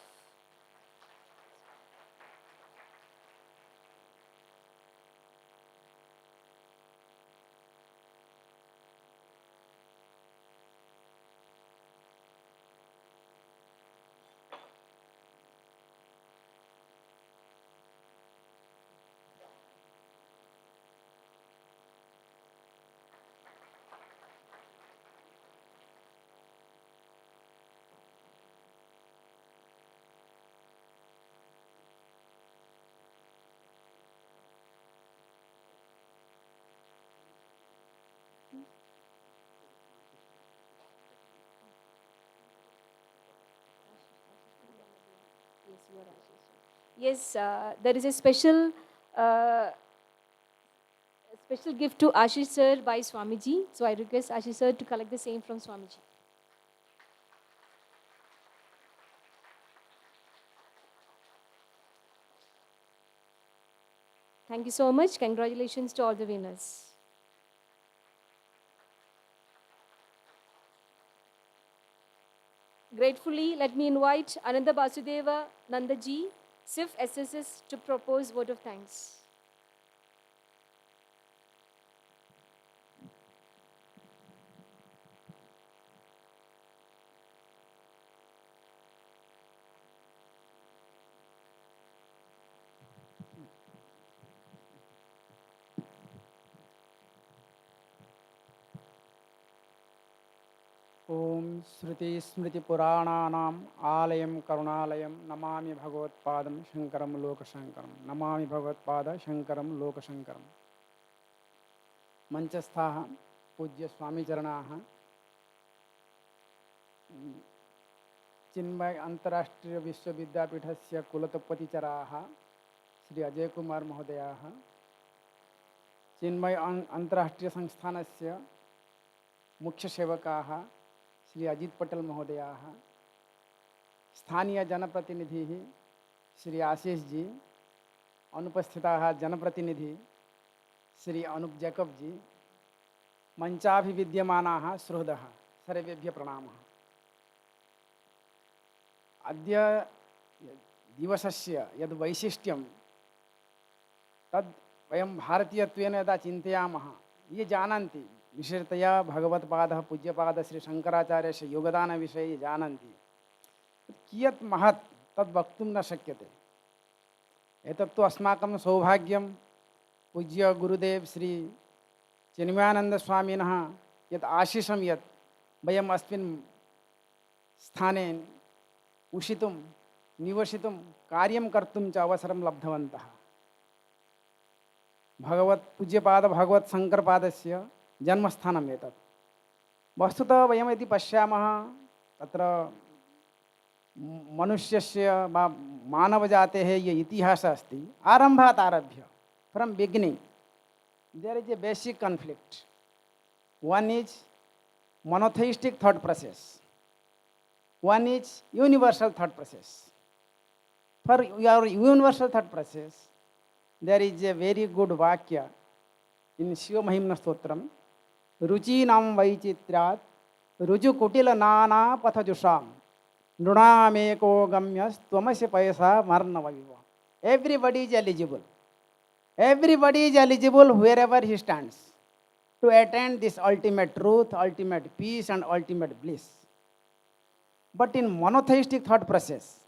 Yes, there is a uh, special gift to Ashish sir by Swamiji. So I request Ashish sir to collect the same from Swamiji. Thank you so much. Congratulations to all the winners. Gratefully, let me invite Ananda Basudeva Nandaji, SIF SSS, to propose vote of thanks. ॐ श्रुतिस्मृतिपुराणानाम् आलयं करुणालयं नमामि भगवत्पादं शङ्करं लोकशङ्करं नमामि भगवत्पाद शङ्करं लोकशङ्करं मञ्चस्थाः पूज्य स्वामीचरणाः चिन्मय अन्तर्राष्ट्रीय विश्वविद्यापीठस्य कुलपतिचराः श्री अजयकुमार महोदयाः चिन्मय अन्तर्राष्ट्रीय संस्थानस्य मुख्यसेवकाः श्री अजित पटेल महोदयाः स्थानीय जनप्रतिनिधिः श्री आशीष जी अनुपस्थिताः जनप्रतिनिधि श्री अनुप जैकब जी मञ्चाभिविद्यमानाः सुहृदः सर्वेभ्यः प्रणामः। अद्य दिवसस्य यद् वैशिष्ट्यं तद् वयं भारतीयत्वेन यदा चिन्तयामः ये जानन्ति विशेषतया भगवत्पादः पूज्यपाद श्री शंकराचार्यस्य योगदानविषये ये जानन्ति कियत् महत् तद् वक्तुं न शक्यते। एतत्तु अस्माकं सौभाग्यं पूज्य गुरुदेव श्री चिन्मयानंद स्वामिनः यत् आशिषं यत् वयम् अस्मिन् स्थाने उषितुं निवसितुं कार्यं कर्तुं च अवसरं लब्धवन्तः। भगवत् पूज्यपाद भगवत् शंकरपादस्य जन्मस्थानम् एतत्। वस्तुतः वयं यदि पश्यामः तत्र मनुष्यस्य मानवजातेः ये इतिहासः अस्ति आरम्भात् आरभ्य from beginning there is a basic conflict. One is monotheistic thought process, one is universal thought process. For your universal thought process there is a very good vakya in Shiva Mahimna Stotram, rucinam vaichitryat ruju kutila nana pathajusham nunameko gamyas tvamasi paisa marnavaviva. Everybody is eligible. Everybody is eligible wherever he stands to attain this ultimate truth, ultimate peace and ultimate bliss. But in monotheistic thought process,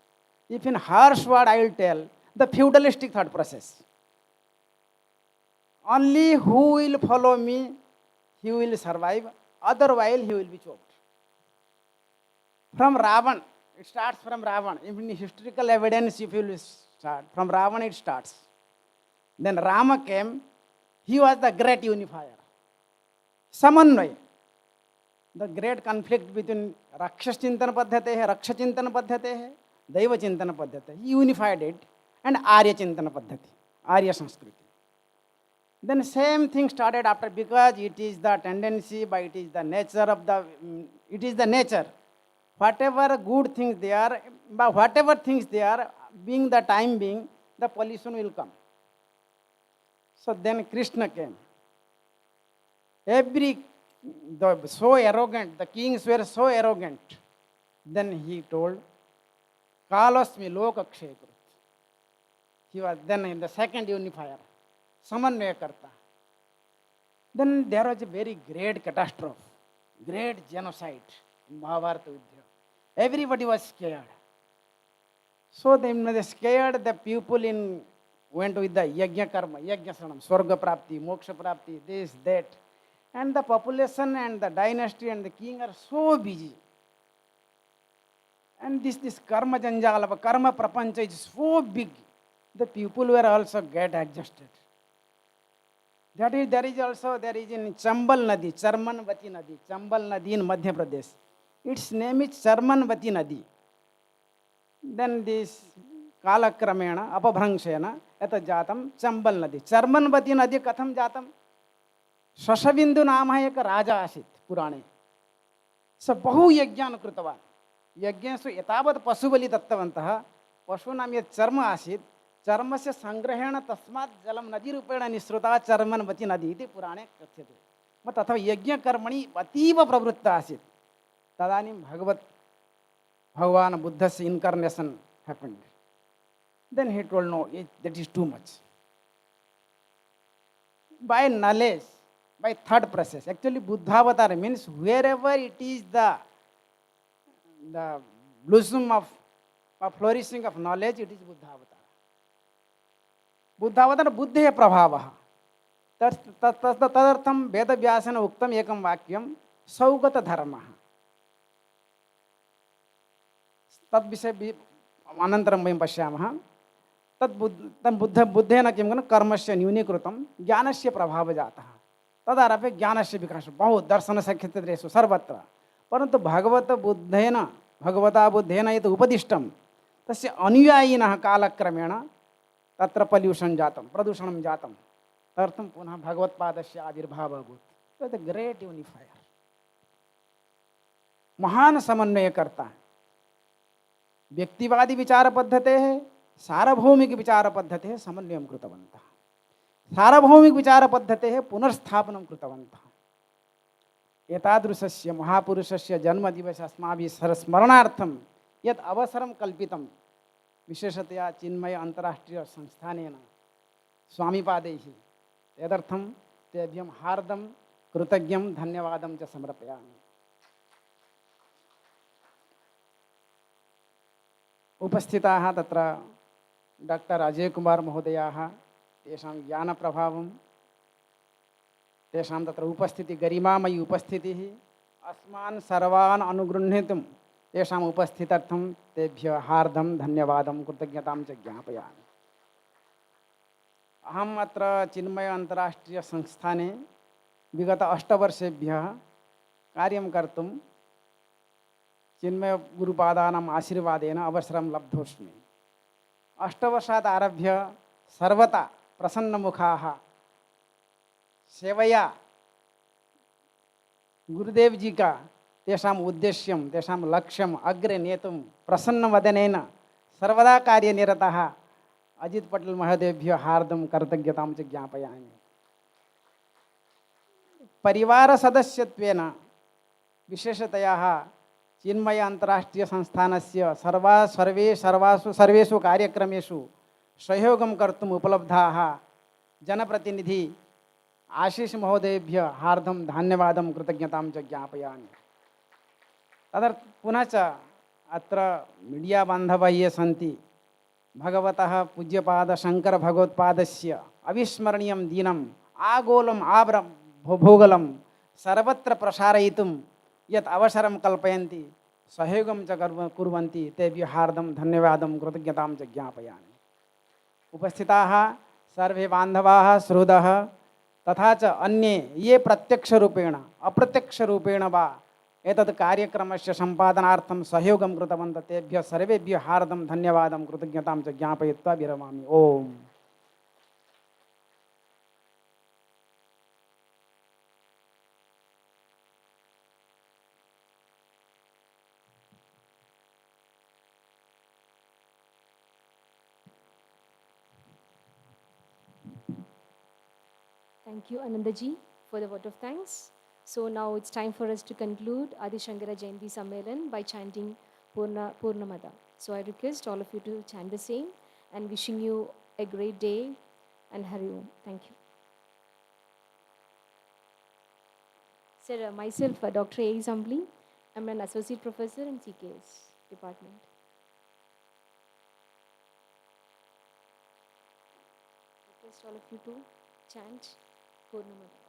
if in harsh word I will tell, the feudalistic thought process, only who will follow me, he will survive, otherwise he will be choked. From Ravan, it starts from Ravan. Even historical evidence, if you will start, from Ravan it starts. Then Rama came, he was the great unifier. Samanvay, the great conflict between Rakshas Chintana Paddhate, Raksha Chintana Paddhate, Daiva Chintana Paddhate, he unified it, and Arya Chintana Paddhati, Arya Sanskriti. Then same thing started after, because it is the tendency, but it is the nature of the, it is the nature. Whatever good things they are, but whatever things they are, being the time being, the pollution will come. So then Krishna came. So arrogant, the kings were so arrogant. Then he told, Kalasmi Lokakshekrut. He was then in the second unifier, Samanvayakarta. Then there was a very great catastrophe, great genocide in Mahabharata Yuddha. Everybody was scared. So they were scared, the people went with the yajna karma, yajna sanam, swarga prapti, moksha prapti, this, that. And the population and the dynasty and the king are so busy. And this karma janjala, karma prapancha is so big. The people were also get adjusted. There is in Chambal Nadi, Charmanvati Nadi, Chambal Nadi in Madhya Pradesh. Its name is Charmanvati Nadi. Then this Kalakramena, Apabhrangshena, Eta Jatam, Chambal Nadi. Charmanvati Nadi Katham Jatam. Shashabindu नाम है एक राजा आसीत् पुराणे स बहु यज्ञान् कृतवान् यज्ञेषु एतावत् पशुबलि दत्तवन्तः पशूनां यत् चर्म आसीत् चर्मस्य संग्रहेण तस्मात् जलं नदीरूपेण निःसृता चर्मन्वती नदी इति पुराणे कथ्यते तथा यज्ञकर्मणि अतीव प्रवृत्तः आसीत् तदानीं भगवान् बुद्धस्य incarnation happened then he told no that is too much by knowledge, by thought process. Actually, Buddhavatar means wherever it is the blossom of flourishing of knowledge, it is Buddhavatar. Buddhavatar buddhe prabhavaha. Tadartham Veda Vyasana Uktam Ekam Vakyam Saugata Dharmaha. Tad Visay Anantaram Vayam Pashyamaha. तद बुद्धेन किं कन कर्मस्य न्यूनीकृतं ज्ञानस्य प्रभाव जातः तदारभ्य ज्ञानस्य विकास बहुत दर्शन क्षेत्रेषु सर्वत्र परन्तु भगवता बुद्धेन यत् उपदिष्टं तस्य अनुयायिनः कालक्रमेण तत्र पल्यूषन् जातं प्रदूषणं जातं तदर्थं पुनः भगवत्पादस्य आविर्भावः अभूत् द ग्रेट यूनिफायर महान समन्वयकर्ता व्यक्तिवादी विचार पद्धतेः सार्वभौमिक विचार पद्धतेः समन्वयं कृतवन्तः सार्वभौमिक विचार पद्धतेः पुनर्स्थापनं कृतवन्तः एतादृशस्य महापुरुषस्य जन्मदिवसे अस्माभिः स्मरणार्थं यत् अवसरं कल्पितं विशेषतया चिन्मय अंतर्राष्ट्रीय संस्थानेन स्वामीपादैः तदर्थं तेभ्यं हार्दं कृतज्ञं धन्यवादं च समर्पयामि। उपस्थिताः तत्र डॉक्टर अजय कुमार महोदयाः, तेषां ज्ञानप्रभावं, तेषां तत्र उपस्थितिः, गरिमामयी उपस्थितिः अस्मान् सर्वान् अनुगृह्णीतुं तेषाम् उपस्थित्यर्थं तेभ्यः हार्दं धन्यवादं कृतज्ञतां च ज्ञापयामि। अहम् अत्र चिन्मय अन्तर्राष्ट्रीयसंस्थाने विगत 8 वर्षेभ्यः कार्यं कर्तुं चिन्मय गुरुपादानाम् आशीर्वादेन अवसरं लब्धोऽस्मि। 8 वर्षात् आरभ्य सर्वदा प्रसन्नमुखाः सेवया गुरुदेव जी का तेषाम् उद्देश्यं, तेषां लक्ष्यम् अग्रे नेतुं प्रसन्नवदनेन सर्वदा कार्यनिरतः अजित पटेल महोदयेभ्यः हार्दं कृतज्ञतां च ज्ञापयामि। परिवारसदस्यत्वेन विशेषतया चिन्मय अन्तर्राष्ट्रीयसंस्थानस्य सर्वेषु कार्यक्रमेषु सहयोगं कर्तुम् उपलब्धाः जनप्रतिनिधि आशीष महोदयेभ्यः हार्दं धन्यवादं कृतज्ञतां च ज्ञापयामि। पुनः च अत्र मीडिया बान्धवाः ये सन्ति, भगवतः पूज्यपाद शंकर भगवत्पादस्य अविस्मरणीयं दीनम् आगोलम् भूगोलं सर्वत्र प्रसारयितुं यत् अवसरं कल्पयन्ति, सहयोगं च कुर्वन्ति, तेभ्यः हार्दं धन्यवादं कृतज्ञतां च ज्ञापयामि। उपस्थिताः सर्वे बान्धवाः श्रोताः तथा च अन्ये ये प्रत्यक्षरूपेण अप्रत्यक्षरूपेण वा एतत् कार्यक्रमस्य सम्पादनार्थं सहयोगं कृतवन्तः, तेभ्यः सर्वेभ्यः हार्दं धन्यवादं कृतज्ञतां च ज्ञापयित्वा विरमामि। ओम्। Thank you, Anandaji, for the vote of thanks. So now it's time for us to conclude Adi Shankara Jainti Sammelan by chanting Purnamada. So I request all of you to chant the same and wishing you a great day and Hari Om. Thank you. Sir, myself, Dr. A. Zambli. I'm an associate professor in CKS department. Request all of you to chant Purnamada.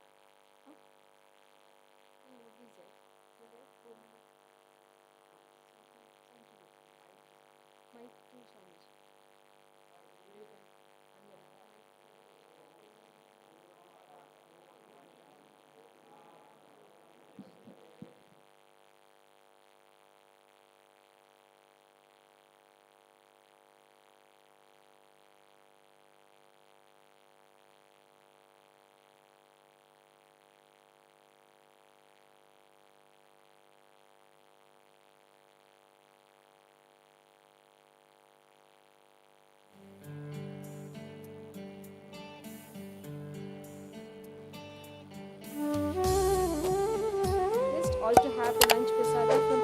All to have the lunch prasada from